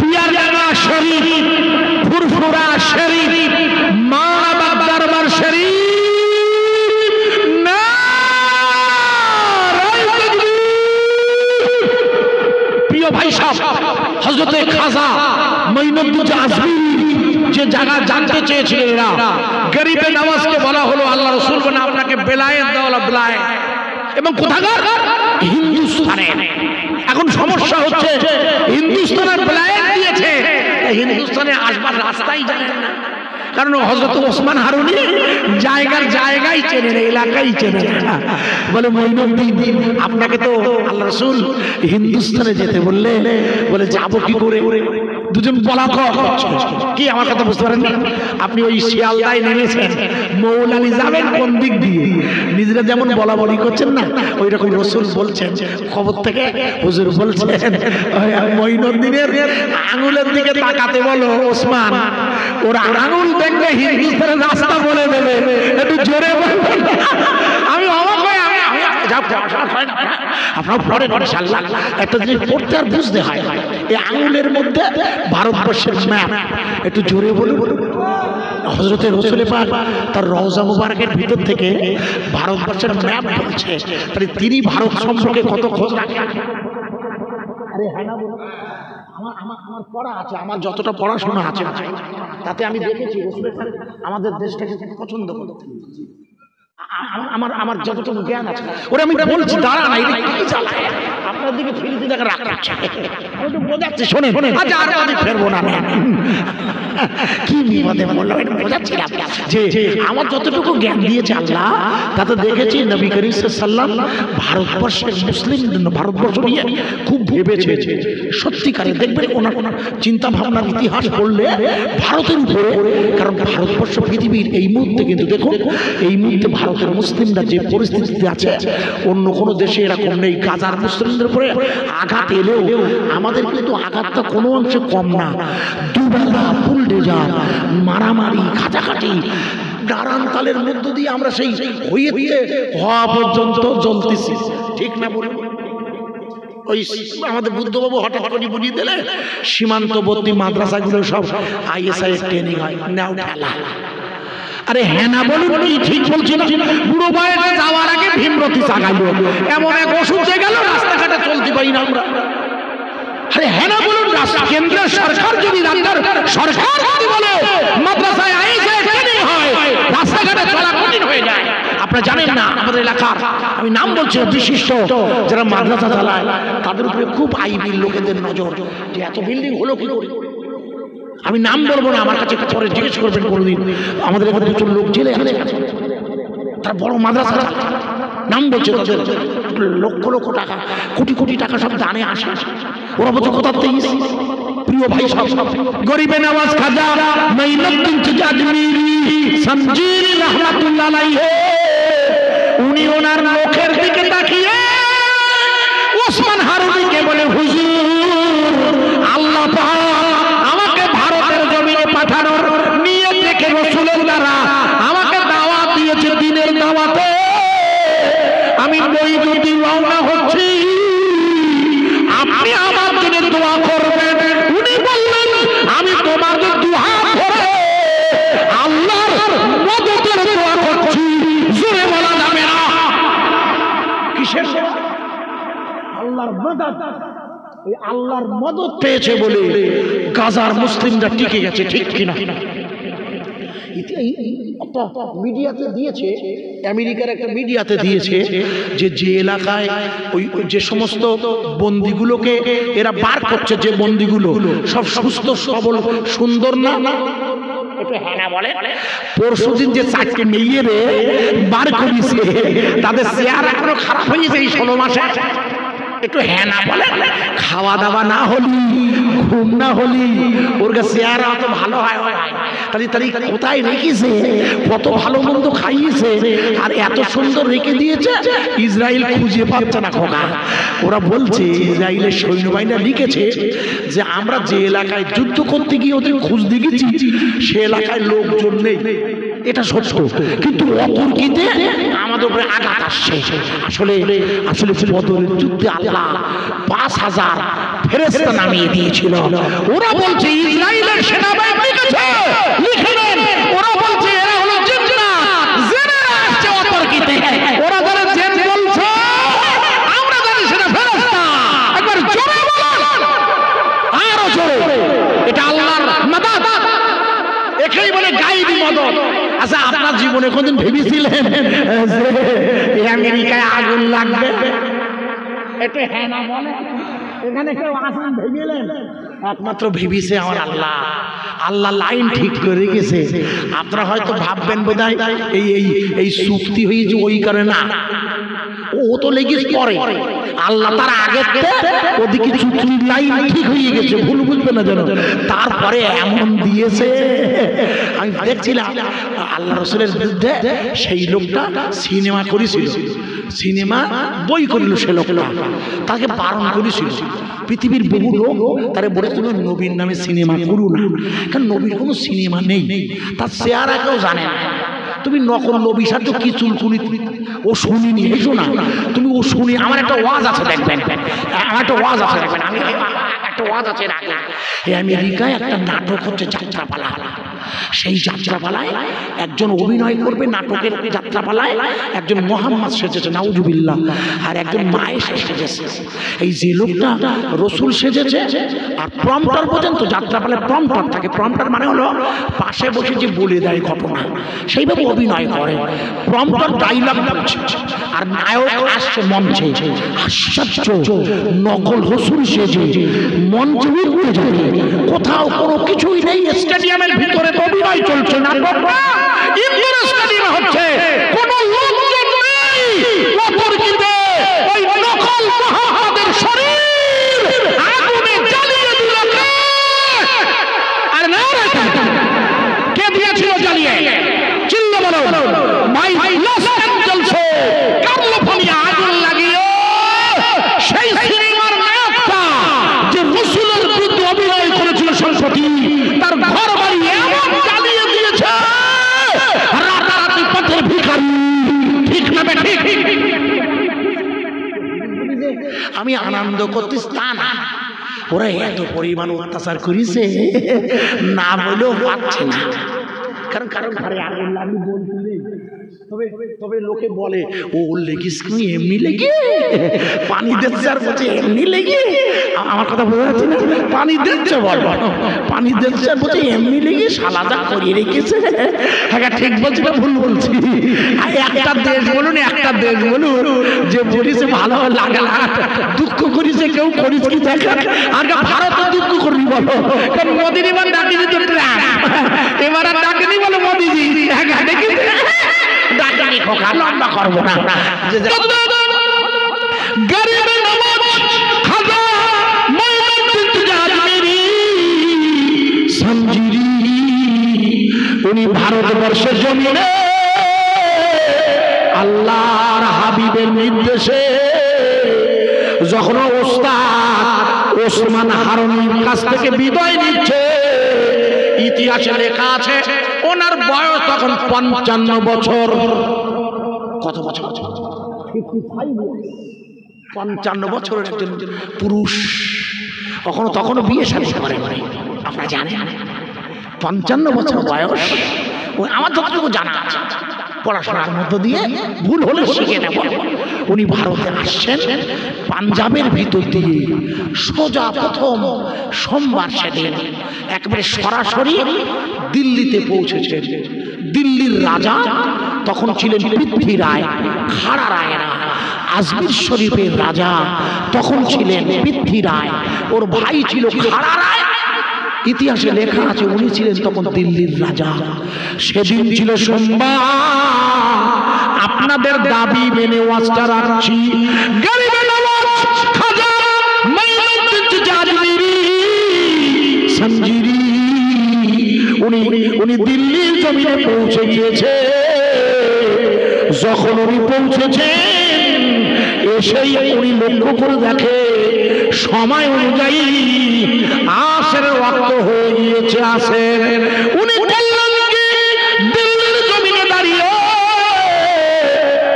পিয়ারডাঙ্গা শরীফ, ফুরফুরা শরীফ, মা বাবা দরবার শরীফ, নারায়ে তাকবীর! প্রিয় ভাই সাহেব, হযরতে খাজা মঈনুদ্দিন আজমি যে জায়গা জানতে চেয়েছিলেন এরা, গরিবে নওয়াজকে বলা হলো আল্লাহ রাসূল বলেন আপনাকে বেলায়েত দেওয়া, বেলায়েত। এবং কোথাকার? হিন্দুস্তানে। এখন সমস্যা হচ্ছে হিন্দুস্তানের বেলায়েত দিয়েছে, হিন্দুস্তানে আসবার রাস্তাই জানেন না। কারণ হযরত ওসমান হারুনি জায়গায় চেনে না, এলাকায় চেনে না। বলে মঈনুদ্দিন আপনাকে তো আল্লাহ রাসূল হিন্দুস্তানে যেতে বললে, বলে যাবো কি করে? দুজন পলাতক। কি আমার কথা বুঝতে পারেন না? আপনি ওই শিয়ালদায় নেমেছেন, মৌলালি যাবেন কোন দিক দিয়ে? নিজেরা যেমন বলা বলি করছেন না, ওই রকম রাসূল বলছেন খবর থেকে, হুজুর বলছেন মঈনুদ্দিনের আঙুলের দিকে তাকাতে বলো ওসমান, ওর আঙুল দেখবে হিন্দুস্তানের রাস্তা বলে দেবে। একটু জোরে বলবেন। আমি অবাক হয়ে আপনার পরে ইনশাআল্লাহ একটা জিনিস পড়তে আর বুঝতে হয়, এই আঙুলের মধ্যে ভারতবর্ষের ম্যাপ। একটু জোরে বলুন। হযরতে রাসূল পাক তার রওজা মুবারকের ভিতর থেকে ভারতবর্ষের ম্যাপ বলছে, তাহলে তিনি ভারত সম্পর্কে কত খোঁজ রাখেন। আরে হ্যাঁ না বলুন। আমার পড়া আছে, আমার যতটা পড়াশোনা আছে তাতে আমি দেখেছি রাসূল আমাদের দেশটাকে পছন্দ করতেন। আমার যতটুকু জ্ঞান আছে ওরা আমি বলছি, দাঁড়া না, এটা কি চালায় আপনার দিকে ফিরিতে দেখা রাখছে। আমি তো বোঝাচ্ছি, শোনেন, আচ্ছা আর আমি ফেরবো না। কি বিপদে বললাম, এটা বোঝাচ্ছিলাম যে আমার যতটুকু জ্ঞান দিয়েছে আল্লাহ, তাতে দেখেছি নবী করিম সাল্লাল্লাহু আলাইহি ওয়াসাল্লাম ভারতবর্ষের মুসলিম ভারতবর্ষ নিয়ে খুব ভেবেছে। সত্যিকারে দেখবেন ওনার চিন্তা ভাবনার ইতিহাস পড়লে ভারতের উপরে, কারণ ভারতবর্ষ পৃথিবীর এই মুহূর্তে কিন্তু দেখুন, এই মুহূর্তে ভারতের মুসলিমরা যে পরিস্থিতিতে আছে অন্য কোনো দেশে এরকম নেই। গাজার মুসলিমদের উপরে আঘাত এলেও আমাদের কিন্তু আঘাতটা কোনো অংশে কম না। দুবেলা বুলডোজার, মারামারি, খাটাখাটি, নারায়ণতালের মধ্য দিয়ে আমরা সেই হইতে হওয়া পর্যন্ত জ্বলতেছি, ঠিক না বলুন? ওই আমাদের বুদ্ধবাবু হঠাৎ করে বুঝিয়ে দিলে সীমান্তবর্তী মাদ্রাসাগুলো সব আইএসআই এর ট্রেনিং হয়, নাও ঠেলা। আরে হ্যাঁ না বলুন, কি ঠিক বলছি না? বুড়ো বয়সে যাওয়ার আগে ভীমরতি চাগাইলো, এমন এক ওষুধ হয়ে গেল রাস্তাঘাটে চলতে পারি না আমরা। আরে হ্যাঁ না বলুন, কেন্দ্রের সরকার যদি সরকার যদি বলে মাদ্রাসায় আইসে ট্রেনিং হয়, রাস্তাঘাটে চলা কঠিন হয়ে যায়। আপনারা জানেন না আমাদের এলাকার, আমি নাম বলছি, বিশিষ্ট যারা মাদ্রাসা চালায় তাদের উপরে খুব আইবির লোকেদের নজর, যে এত বিল্ডিং হলো কি করে। আমি নাম বলবো না, আমার কাছে পরে জিজ্ঞেস করবেন কোনোদিন। আমাদের এখানে দুজন লোক জেলে আছে, তারা বড় মাদ্রাসা নাম বলছে, তাদের লক্ষ লক্ষ টাকা, কোটি কোটি টাকা সব দানে আসে। ওরা বলছে কোথার থেকে? প্রিয় ভাই সব গরিবে নওয়াজ খাজা মাইনুদ্দিন আজমিরি সঞ্জির রহমাতুল্লাহ আলাইহি, উনি ওনার মুখের দিকে তাকিয়ে ওসমান হারুনিকে বলে, হুজুর আল্লাহ পাক আমাকে ভারতের জমিনে পাঠানোর নিয়ত রেখে রাসূলের দ্বারা আমাকে দাওয়াত দিয়েছে, দ্বীনের দাওয়াতে। আমি মঈনুদ্দিন রওনা হচ্ছি, আপনি আমার জন্য দোয়া করবেন। উনি বললেন, আমি তোমাদের দুহাত ধরে আল্লাহর মদদের দোয়া করছি। জোরে বলা যাবে না। কিসের আল্লাহর মদদ? এই আল্লাহর মদদ পেয়েছে বলে গাজার মুসলিমরা টিকে গেছে, ঠিক কিনা? একটা মিডিয়াতে দিয়েছে, আমেরিকার একটা মিডিয়াতে দিয়েছে যে এলাকায় ওই যে সমস্ত বন্দিগুলোকে এরা বার করছে, যে বন্দিগুলো সব সুস্থ সবল সুন্দর না, একটু হ্যাঁ না বলে। পরশুদিন যে 4টে মেয়ে রে বার করেছে, তাদের চেহারা এখনো খারাপ হয়ে গেছে এই 16 মাসে। একটু হ্যাঁ না বলে। খাওয়া দাওয়া না হলি, ঘুম না হলি, ওর কাছে চেহারা অত ভালো হয়। তাহলে কোথায় রেখেছে, কত ভালো মন্দ খাইয়েছে, আর এত সুন্দর রেখে দিয়েছে। ইসরায়েল খুঁজে পাচ্ছে না খোকা। ওরা বলছে, ইসরায়েলের সৈন্যবাহিনীরা লিখেছে যে আমরা যে এলাকায় যুদ্ধ করতে গিয়ে ওদের খোঁজ দিয়েছি, সে এলাকায় লোকজন নেই। এটা সত্য, কিন্তু অতর্কিতে আমাদের উপরে আঘাত আসছে। আসলে বদরের যুদ্ধে আল্লাহ 5000 ফেরেশতা নামিয়ে দিয়েছিল। ওরা বলছে ইসরায়েলের সেনাবাহিনী লিখে নেন, ওরা বলছে এরা হলো জিন্নাত, জিনেরা আসছে অতর্কিতে। ওরা যারা জিন বলছে, আমরা জানি সেটা ফেরেশতা। একবার জোরে বলুন, আরো জোরে। এটা আল্লাহর মদদ, একেই বলে গায়েবী মদদ। আচ্ছা, আপনার জীবনে কোনদিন ভেবেছিলেন যে আমেরিকায় আগুন লাগবে? একটু হ্যাঁ না বলে। এখানে কেউ আসেন ভেবেলেন? একমাত্র ভেবেছে আমার আল্লাহ। আল্লাহ লাইন ঠিক করে গেছে। আপনারা হয়তো ভাববেন বোধহয় এই চুক্তি হয়েছে ওই কারণে, না, ও তো লেগেছে পরে। আল্লাহ তার আগে ওদিকে চুক্তির লাইন ঠিক হয়ে গেছে, ভুল বুঝবে না যেন। তারপরে এমন দিয়েছে, আমি দেখছিলাম আল্লাহ রাসূলের বিরুদ্ধে সেই লোকটা সিনেমা করেছিল, সিনেমা বই করিল। সে লোকটা তাকে বারণ করেছিল। পৃথিবীর বহু লোক তারে বলে, তুমি নবীর নামে সিনেমা করো না, কারণ নবীর কোনো সিনেমা নেই, তার চেহারা কেউ জানে না। তুমি নকল নবী সাথে কি চুলকুনি ও শুনিনি, এসো না তুমি, ও শুনি। আমার একটা ওয়াজ আছে, দেখবেন, আমার একটা ওয়াজ আছে, দেখবেন। আমি একটা ওয়াজ আছে, আমেরিকায় একটা নাটক হচ্ছে যাত্রাপালা। সেই যাত্রাপালায় একজন অভিনয় করবে, নাটকের যাত্রাপালায় একজন মোহাম্মদ সেজেছে, নাউজুবিল্লাহ, আর একজন মায়ে সেজেছে। এই যে লোকটা রসুল সেজেছে, আর প্রম্পটার পর্যন্ত যাত্রাপালায় প্রম্পটার থাকে। প্রম্পটার মানে হলো পাশে বসে যে বলে দেয় ঘটনা, সেইভাবে অভিনয় করে। প্রম্পটার ডায়লগ বলছে, আর নায়ক আসছে মঞ্চে। আশ্চর্য, নকল রসুল সেজে মঞ্চে উঠতে যাবে, কোথাও কোনো কিছুই নেই। স্টেডিয়ামের ভিতরে অভিনয় চলছে, নাটকটা ইন্দিরা স্টেডিয়ামে হচ্ছে, কোনো লোকজন নেই। অতর্কিতে ওই নকল মুহাম্মদের শরীর আগুনে জ্বালিয়ে দিল কে? আর না, কে দিয়েছিল জ্বালিয়ে? চিল্লা বলো ভাই। লস অ্যাঞ্জেলসে ক্যালিফোর্নিয়া আগুন লাগিয়ে সেই সিনেমার নায়কটা যে রাসূলের বিরুদ্ধে অভিনয় করেছিল সম্প্রতি, তার ঘর বাড়ি এমন জ্বালিয়ে দিয়েছে, রাতারাতি পথের ভিখারি। ঠিক না ঠিক? আমি আনন্দ করতেছি তা না, ওরা এত পরিমাণ অত্যাচার করেছে না বলেও পাচ্ছে না। কারণ ঘরে আগুন লাগি বলতে তবে লোকে বলে ও লেগিস কি এমনি লেগে পানি দিচ্ছে আর বলছে এমনি লেগে। আমার কথা বোঝা যাচ্ছে না? পানি দিচ্ছে বল, পানি দিচ্ছে আর বলছে এমনি লেগে, শালা যা করিয়ে রেখেছে। হ্যাঁ ঠিক বলছি না ভুল বলছি? একটা দেশ বলুন, একটা দেশ বলুন যে বলিছে ভালো লাগে না, দুঃখ করিছে কেউ করিস কি দেখে। আর ভারত দুঃখ করবি বলো, কারণ মোদির এবার ডাকিনি তো ট্রাম্প, এবার আর ডাকিনি বলো মোদিজি। দেখি ডাকিনি খোকা, লম্বা করবো না। গরিব নওয়াজ খাজা মঈনুদ্দিন তুজাজমিরি সঞ্জিরি, উনি ভারতবর্ষের জমিনে আল্লাহর হাবিবের নির্দেশে যখন ওস্তাদ ওসমান হারুনির কাছ থেকে বিদায় নিচ্ছে, ইতিহাসে লেখা আছে ওনার বয়স তখন 55 বছর। কত বছর? 55 বছরের একজন পুরুষ। তখনও বিয়ে শাদী করে, আপনারা জানেন 55 বছর বয়স। আমার যতটুকু জানা আছে পড়াশোনার মধ্য দিয়ে, ভুল হলে শিখে নেব। উনি ভারতে আসছেন পাঞ্জাবের ভিতর দিয়ে, সোজা প্রথম সোমবার সেদিন একবারে সরাসরি দিল্লিতে পৌঁছেছেন। দিল্লির রাজা তখন ছিলেন পৃথ্বীরায়, খাড়া রায় না। আজমির শরীফের রাজা তখন ছিলেন পৃথ্বীরায়, ওর ভাই ছিল খাড়া রায়। ইতিহাসে লেখা আছে উনি ছিলেন তখন দিল্লির রাজা। সেদিন ছিল সোমবার। আপনাদের দাবি মেনে ওয়াজটা রাখছি। গরিব নওয়াজ খাজা মঈনুদ্দিন তুজাজমিরি সঞ্জিরি, উনি দিল্লির জমিনে পৌঁছে গিয়েছে। যখন উনি পৌঁছেছেন, এসেই উনি লক্ষ্য করে দেখে সময় অনুযায়ী আসের ওয়াক্ত হয়ে গিয়েছে। আসের উনি দিল্লির জমিনে দাঁড়িয়ে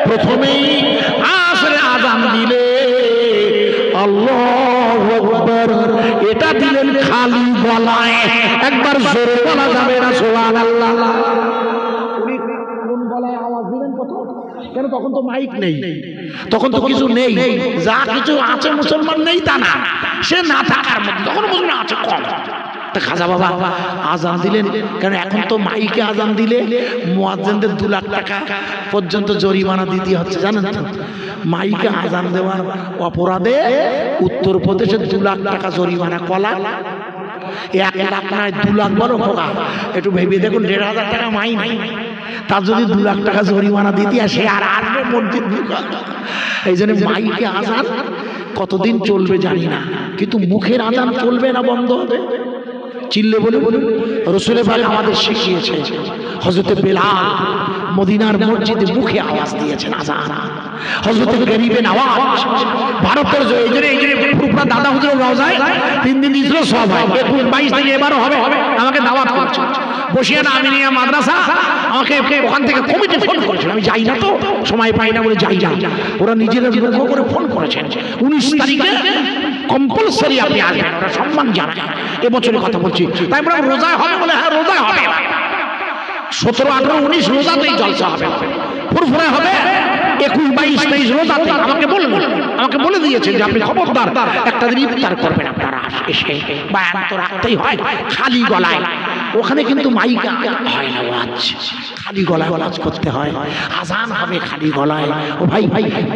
প্রথমেই আসের আযান দিলে আল্লাহু আকবার, এটা দিলেন খালি গলায়। একবার জোরে বলা যাবে না সুবহানাল্লাহ? উনি কোন গলায় আওয়াজ দিলেন? কেন তখন তো মাইক নেই, তখন তো কিছু নেই। যা কিছু আছে মুসলমান নেই তা না, সে না থাকার মধ্যে তখন মুসলমান আছে কম। খাজা বাবা আজান দিলেন, কারণ এখন তো মাইকে আজান দিলে মুয়াজ্জিনদের 2 লাখ টাকা পর্যন্ত জরিমানা দিতে হচ্ছে, জানেন তো? মাইকে আজান দেওয়ার অপরাধে উত্তরপ্রদেশে 2 লাখ টাকা জরিমানা। কলা 1 লাখ নয় 2 লাখ বড় খোকা, একটু ভেবে দেখুন। 1,500 টাকা মাই নাই, তার যদি 2 লাখ টাকা জরিমানা দিতে আসে আর আসবে মসজিদ। এই জন্য মাইকে আজান কতদিন চলবে জানি না, কিন্তু মুখের আজান চলবে না, বন্ধ হবে। চিল্লে বলে বলুন। রাসূল পাক আমাদের শিখিয়েছে, হযরত বেলাল মদিনার মসজিদে মুখে আওয়াজ দিয়েছেন আজান। হযরত গরিবে নওয়াজ ভারতের এই যে পুরোপুরা দাদা হুজুর রওজায় 3 দিন ইসরা সব হয়, 22 থেকে এবারও হবে। আমাকে দাওয়াত করছে বসিয়ানা আমিনিয়া মাদ্রাসা, আমাকে ওখান থেকে কমিটি ফোন করেছিল। আমি যাই না, তো সময় পাই না বলে যাই না। ওরা নিজেরা লক্ষ্য করে ফোন করেছেন 19 তারিখে কম্পালসারি আপনি আসবেন, ওরা সম্মান জানায়। এবছরের কথা বলছি, তাই আমরা রোজা হবে বলে হ্যাঁ রোজা হবে। 17, 18, 19 রোজাতেই জলসা হবে, ফুরফুরে হবে। 21, 22, 23 রোজাতে আমাকে বলে দিয়েছেন যে আপনি খবরদার একটা দিন ইফতার করবেন আপনারা এসে, বায়ান তো রাখতেই হয় খালি গলায়। ওখানে কিন্তু মাইক হয় না, ওয়াজ খালি গলায় ওয়াজ করতে হয়, আজান হবে খালি গলায়। ও ভাই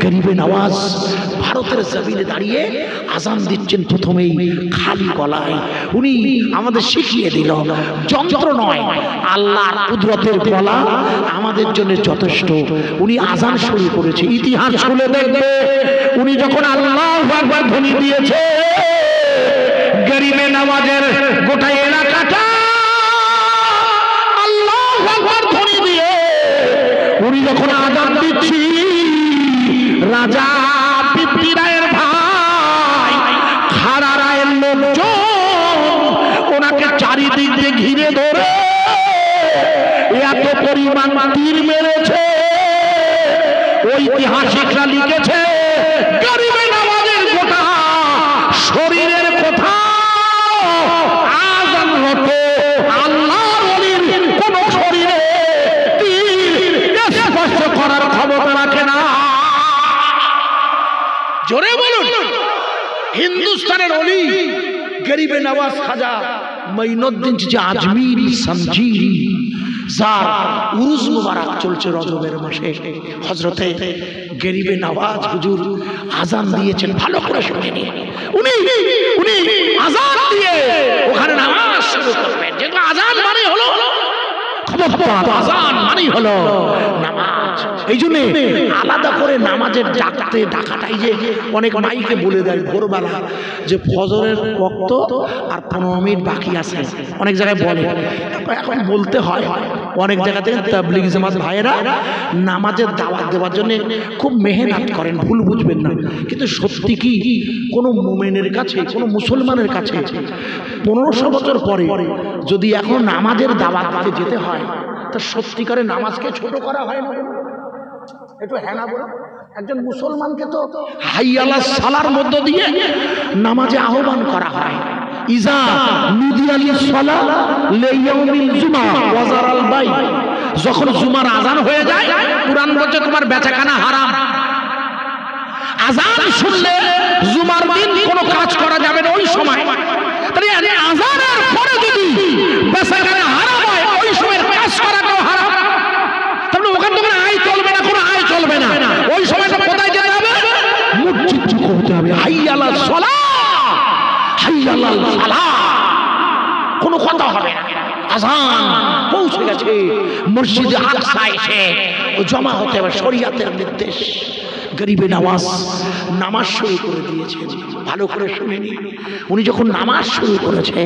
গরিবে নওয়াজ ভারতের জমিনে দাঁড়িয়ে আজান দিচ্ছেন প্রথমেই খালি গলায়। উনি আমাদের শিখিয়ে দিল, যন্ত্র নয়, আল্লাহর কুদরতের গলা আমাদের জন্য যথেষ্ট। উনি আজান শুরু করেছে, ইতিহাস খুলে দেখবে উনি যখন আল্লাহু আকবার ধ্বনি দিয়েছে, গরিবে নওয়াজের গোটা এলাকাটা আল্লাহু আকবার ধ্বনি দিয়ে উনি যখন আজান দিচ্ছি, রাজা পৃথ্বীরায়ের ভাই খাড়া রায়ের লোকজন ওনাকে চারিদিক দিয়ে ঘিরে ধরে এত পরিমাণ তীর মেরেছে। ঐতিহাসিকরা লিখেছে গরিবে নওয়াজের গোটা শরীরের কোথাও আজান হতো, আল্লাহর ওলির কোন শরীরে তীর স্পর্শ জোরে বলুন। হিন্দুস্তানের অলি গরিবে নওয়াজ খাজা মঈনুদ্দিন চিশতি আজমিরি সমঝিরি, যার উরুস মুবারক চলছে রজবের মাসে। হযরতে গরিবে নওয়াজ হুজুর আজান দিয়েছেন, ভালো করে শুনে নিন। উনি আজান দিয়ে ওখানে নামাজ শুরু করবেন। যেহেতু আজান মানে হলো আজান মানে হলো নামাজ, এই জন্য আলাদা করে নামাজের ডাকাটাই যে অনেক মাইকে বলে দেয় ভোরবেলা যে ফজরের ওয়াক্ত আর 15 মিনিট বাকি আছে, অনেক জায়গায় বলে। এখন বলতে হয়, অনেক জায়গা থেকে তাবলীগ জামাত ভাইয়েরা নামাজের দাওয়াত দেওয়ার জন্য খুব মেহনত করেন, ভুল বুঝবেন না। কিন্তু সত্যি কি কোনো মুমিনের কাছে, কোনো মুসলমানের কাছে 1500 বছর পরে যদি এখন নামাজের দাওয়াত দিতে যেতে হয়, তা সত্যিকারে নামাজকে ছোট করা হয় না? একটু হ্যাঁ না বলো। একজন মুসলমানকে তো হাইয়া আলাস সালার মধ্য দিয়ে নামাজে আহ্বান করা হয়। ইজা নুদিয়া লিস-সালা লিয়াউমিল জুমআ ওয়া যারাল বাই, যখন জুমার আজান হয়ে যায় কুরআন বলছে তোমার বেচাকেনা হারাম। আজান শুনলে জুমার দিন কোনো কাজ করা যাবে না ওই সময়। তাহলে আজানের পরে যদি বেচাকেনা হারাম হয়, ওই সময়ের কাজ করাটাও হারাম। তাহলে ওখানে তোমার আয় চলবে না, কোনো আয় চলবে না। ওই সময়টা কোথায় যেতে হবে? মসজিদ করতে হবে। হাইয়া আলাস সালাহ, হাইয়া আলাল ফালাহ, কোনো কথা হবে না। আজান পৌঁছে গেছে, মসজিদে আকসা এসে জমা হতে হবে, শরীয়তের নির্দেশ। গরিবে নওয়াজ নামাজ শুরু করে দিয়েছেন, ভালো করে শুনে নিন। উনি যখন নামাজ শুরু করেছে,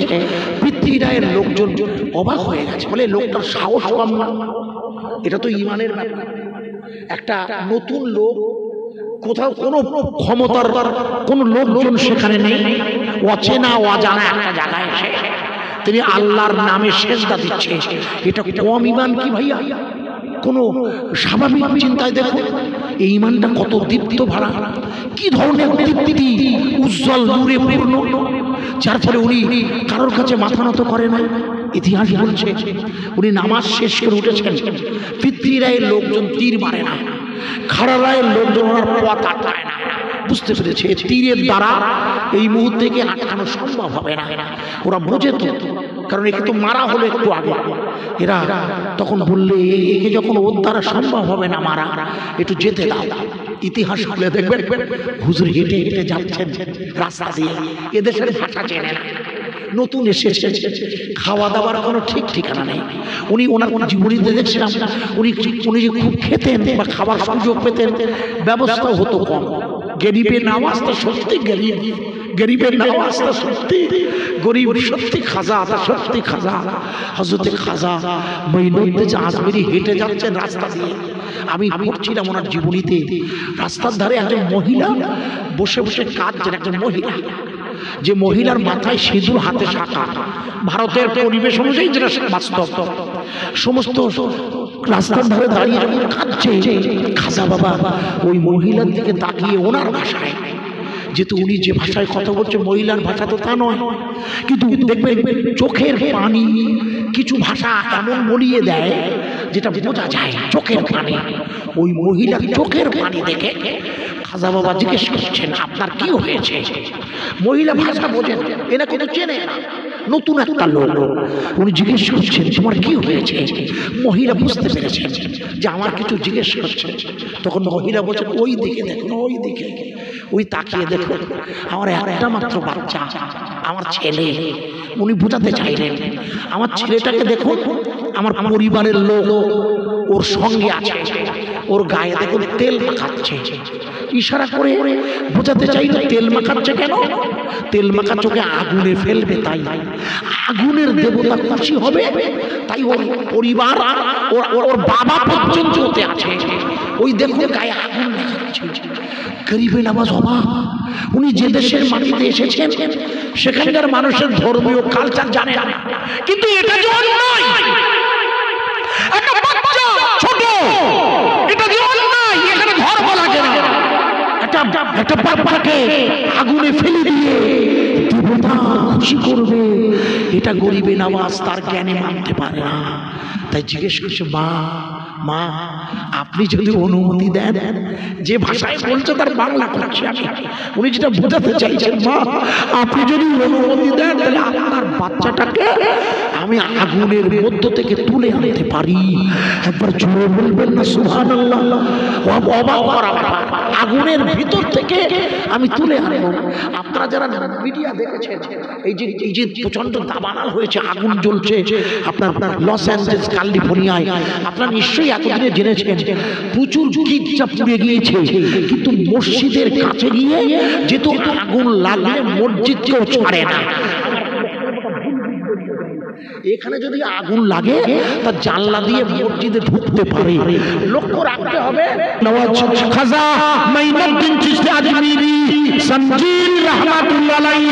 পৃথিবীর লোকজন অবাক হয়ে গেছে, বলে লোকটার সাহস কম না। এটা তো ঈমানের ব্যাপার। একটা নতুন লোক, কোথাও কোনো ক্ষমতার কোনো লোকজন সেখানে নেই, অচেনা অজানা একটা জায়গায় এসে তিনি আল্লাহর নামে সেজদা দিচ্ছে। এটা কম ঈমান কি ভাইয়া? কোনো স্বাভাবিক চিন্তায় দেখো এই ঈমানটা কত দীপ্ত ভরা, কি ধরনের দীপ্তি, উজ্জ্বল নূরে পূর্ণ, যার ফলে উনি কারোর কাছে মাথা নত করে না। ইতিহাস বলছে উনি নামাজ শেষ করে উঠেছেন, পৃথিবীর লোকজন তীর মারে না, খাড়া রায়ের লোকজন ওনার পথ আটকায় না। বুঝতে পেরেছে তীরের দ্বারা এই মুহূর্তে আটকানো সম্ভব হবে না। ওরা বোঝে তো, কারণ একে তো মারা হলো একটু আগে। এরা তখন বললে একে যখন ওর দ্বারা সম্ভব হবে না মারা, একটু যেতে দাও। ইতিহাস খুলে দেখবেন হুজুর হেঁটে হেঁটে যাচ্ছেন রাস্তা দিয়ে, এদেশের ভাষা চেনে না, নতুন এসেছে, খাওয়া দাওয়ার কোনো ঠিক ঠিকানা নেই। উনি ওনার জীবনীতে দেখছিলাম উনি যে খুব খেতেন বা খাবার সুযোগ পেতেন, ব্যবস্থা হতো কম। গরিবের নামাজটা সত্যি গরিব, গরিবের নামাজটা সত্যি গরিব, সত্যি খাজা, সত্যি খাজা। হযরতে খাজা মঈনুদ্দিন আজমিরি হেঁটে যাচ্ছেন রাস্তা দিয়ে। আমি পড়ছিলাম ওনার জীবনীতে, রাস্তার ধারে একজন মহিলা বসে বসে কাঁদছেন। একজন মহিলা, যে মহিলার মাথায় সিঁদুর, হাতে শাঁখা, ভারতের পরিবেশ অনুযায়ী যেটা বাস্তব, সমস্ত রাস্তার ধারে দাঁড়িয়ে যখন কাঁদছে, খাজা বাবা ওই মহিলার দিকে তাকিয়ে ওনার ভাষায়, যেহেতু উনি যে ভাষায় কথা বলছে মহিলার ভাষা তো তা নয়, কিন্তু দেখবেন চোখের পানি কিছু ভাষা এমন বলিয়ে দেয় যেটা বোঝা যায় চোখের পানি। ওই মহিলার চোখের পানি দেখে খাজা বাবা জিজ্ঞেস করছেন আপনার কি হয়েছে? মহিলা ভাষা বোঝেন, এরা কিন্তু চেনে না, নতুন একটা লোক। উনি জিজ্ঞেস করছেন তোমার কি হয়েছে? মহিলা বুঝতে পেরেছেন যে আমার কিছু জিজ্ঞেস করছে। তখন মহিলা বলছেন ওই দিকে দেখুন, ওই দিকে, ওই তাকিয়ে দেখুন, আমার একটা মাত্র বাচ্চা, আমার ছেলে। উনি বোঝাতে চাইলেন আমার ছেলেটাকে দেখুন, আমার পরিবারের লোক ওর সঙ্গে আছে, ওর গায়ে দেখুন তেল মাখাচ্ছে। ইশারা করে বোঝাতে চাইলে তেল মাখাচ্ছে কেন? তেল মাখা চোখে আগুনে ফেলবে, তাই আগুনের দেবতা খুশি হবে, তাই ওর পরিবার ওর বাবা পর্যন্ত হতে আছে। ওই দেখুন গায়ে আগুন লাগাচ্ছে। গরিবে নওয়াজ অবাক, উনি যে দেশের মাটিতে এসেছেন সেখানকার মানুষের ধর্মীয় কালচার জানে না, কিন্তু এটা যে অন্যায়, একটা বাচ্চা ছোট, এটা যে অন্যায়, এখানে ধর্ম লাগে না। একটা বাচ্চাকে আগুনে ফেলে দিয়ে দেবতা খুশি করবে, এটা গরিবে নওয়াজ তার জ্ঞানে মানতে পারে না। তাই জিজ্ঞেস করছে মা, মা আপনি যদি অনুমতি দেন, যে ভাষায় বলছে তার বাংলা করছি আমি, উনি যেটা বোঝাতে চাইছেন, মা আপনি যদি অনুমতি দেন তাহলে আপনার বাচ্চাটাকে আমি আগুনের মধ্য থেকে তুলে আনতে পারি। একবার জোরে বলবেন না সুবহানাল্লাহ। অবাক করা ব্যাপার, আগুনের ভিতর থেকে আমি তুলে আনবো। আপনারা যারা মিডিয়া দেখেছেন, এই যে প্রচন্ড দাবানল হয়েছে, আগুন জ্বলছে আপনার লস অ্যাঞ্জেলস ক্যালিফোর্নিয়ায়, আপনারা নিশ্চয়ই এতদিনে জেনেছেন প্রচুর গির্জা পুড়ে গিয়েছে, কিন্তু মসজিদের কাছে গিয়ে যেহেতু আগুন লাগলে মসজিদকেও ছাড়ে না। এখানে যদি আগুন লাগে তা জানলা দিয়ে মসজিদে ঢুকতে পারে। লক্ষ্য রাখতে হবে। নওয়াজ খাজা মাইনুদ্দিন চিশতি আজমিরি সঞ্জিল রহমাতুল্লাহ আলাইহি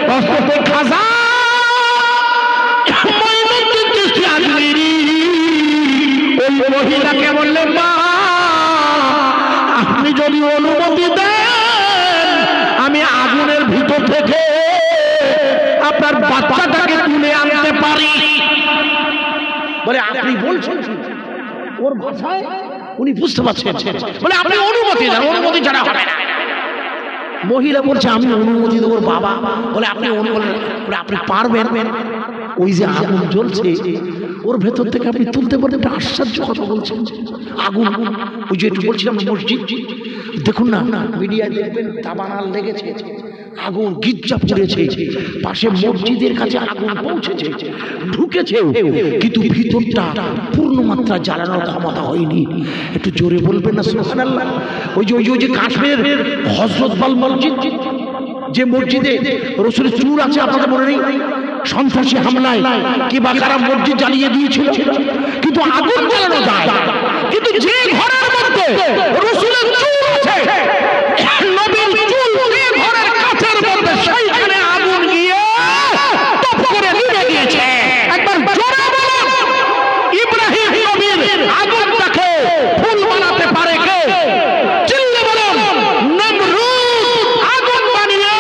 ওয়াসতে খাজা মাইনুদ্দিন চিশতি আজমিরি ওই মহিলাকে বললেন, মা আপনি যদি অনুমতি দেন আমি আগুনের ভিতর থেকে আপনার বাচ্চাটাকে তুলে আনতে পারি। বলে আপনি বলছেন, ওর ভাষায় উনি বুঝতে পারছেন, বলে আপনি অনুমতি দেন, অনুমতি ছাড়া হবে না। মহিলা বলছে আমি অনুমতি দেবো। বাবা বলে আপনি আপনি পারবেন? ওই যে আগুন জ্বলছে ওর ভেতর থেকে আপনি তুলতে পারেন। একটা আশ্চর্য কথা বলছেন, আগুন ওই যে একটু বলছিলাম মসজিদ, দেখুন না মিডিয়ায় দেখবেন দাবানল লেগেছে, আগুন গির্জা পুড়েছে, পাশে মসজিদের কাছে আগুন পৌঁছেছে, ঢুকেছে, কিন্তু ভিতরটা পূর্ণ মাত্রা জ্বালানোর ক্ষমতা হয়নি। একটু জোরে বলবেন না সুবহানাল্লাহ। ওই যে কাশ্মীরের হযরত বাল মসজিদ, যে মসজিদে রাসূলের চুর আছে, আপনাদের মনে নেই? সন্ত্রাসী হামলায় কি বা কারা মসজিদ জ্বালিয়ে দিয়েছিল, কিন্তু আগুন জ্বালানো যায়। কিন্তু যে ঘরের মধ্যে রাসূলের চুর আছে, নবীর চুল যে ঘরের কাছের মধ্যে, সেইখানে আগুন গিয়ে টপ করে নিভে গিয়েছে। একবার জোরে বলুন, ইব্রাহিম নবীর আগুনটাকে ফুল বানাতে পারে কে? চিল্লে বলুন, নমরুদ আগুন বানিয়ে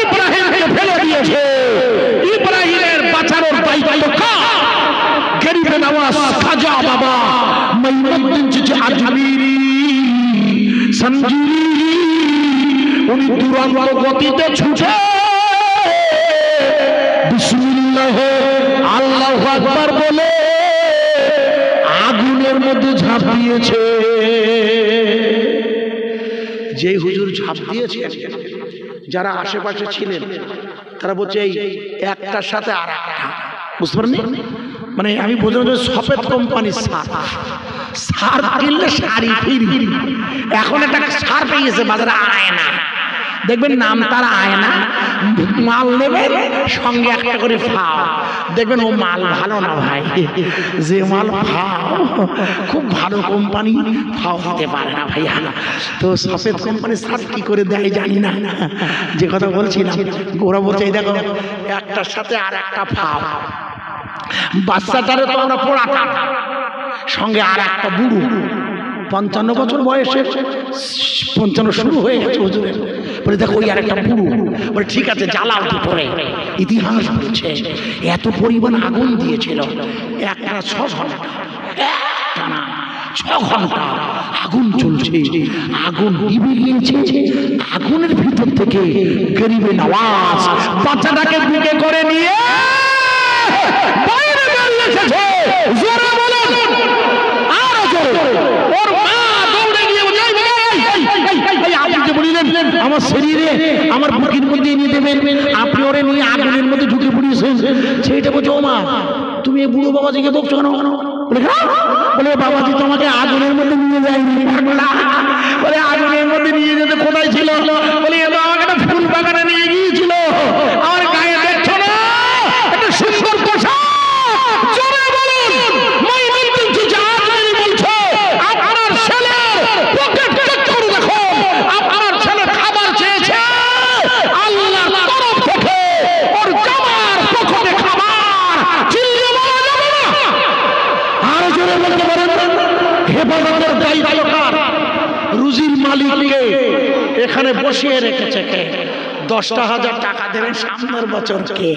ইব্রাহিমকে ফেলে দিয়েছে। ইব্রাহিমের বাঁচানোর দায়িত্ব কার? গরিবে নওয়াজ খাজা বাবা মাইনুদ্দিন চিশতি আজমিরি সঞ্জিরি, উনি দুরন্ত গতিতে ছুটে বিসমিল্লাহ আল্লাহু আকবার বলে আগুনের মধ্যে ঝাঁপ দিয়েছে। যে হুজুর ঝাঁপ দিয়েছে, যারা আশেপাশে ছিলেন তারা বলছে এই একটার সাথে আর একটা, বুঝতে পারেননি? মানে আমি বোঝানো যে সফেদ কোম্পানির সার কিনলে শাড়ি ফিরি, এখন একটা সার পেয়েছে বাজারে, আয়না, দেখবেন নাম তার আয়না, মাল নেবেন সঙ্গে একটা করে ফাও, দেখবেন ও মাল ভালো না ভাই, যে মাল ফাও খুব ভালো কোম্পানি ফাও হতে পারে না ভাইয়া। তো সফেদ কোম্পানির সার কি করে দেয় জানি না, যে কথা বলছিলাম ওরা বলছে এই দেখো একটার সাথে আর একটা ফাও, বাচ্চাটারে তো আমরা পড়াতাম, সঙ্গে আর একটা বুড়ো 55 বছর বয়সে, 55 শুরু হয়ে গেছে হুজুরের, বলে দেখো ওই আর একটা বুড়ো, বলে ঠিক আছে জ্বালাও কি করে। ইতিহাস বলছে এত পরিমাণ আগুন দিয়েছিল, একটা 6 ঘন্টা, একটা না 6 ঘন্টা আগুন চলছে, আগুন নিভে গিয়েছে। আগুনের ভিতর থেকে গরিবে নওয়াজ বাচ্চাটাকে বুকে করে নিয়ে বাইরে বেরিয়ে এসেছে। জোরে বলুন, আরো জোরে। ওর মা দৌড়ে গিয়ে বলে আপনি যে বলিলেন আমার শরীরে আমার বুকের মধ্যে নিয়ে দেবেন, আপনি ওরে নিয়ে আগুনের মধ্যে ঢুকে পড়িয়েছেন। সেইটা বলছে ও মা তুমি এই বুড়ো বাবাজিকে বকছো কেন? বলে বাবাজি তোমাকে আগুনের মধ্যে নিয়ে যায়নি। বলে আগুনের মধ্যে নিয়ে যেতে কোথায় ছিল? বলে এ তো আমাকে একটা ফুল বাগানে নিয়ে গিয়েছিল, আমার গায়ে দেখছো না একটা সুন্দর পোশাক। জোরে বলুন, মাইনুদ্দিন চিশতি আজমিরি বলছে আপনার ছেলের পকেট চেক করে দেখো, আপনার ছেলে খাবার চেয়েছে আল্লাহর তরফ থেকে, ওর জামার পকেটে খাবার। চিল্লিয়ে বলা যাবে না, আরো জোরে বলতে পারেন। হেফাজতের দায়িত্ব কার? রুজির মালিককে এখানে বসিয়ে রেখেছে কে? 10,000 টাকা দেবেন সামনের বছর কে?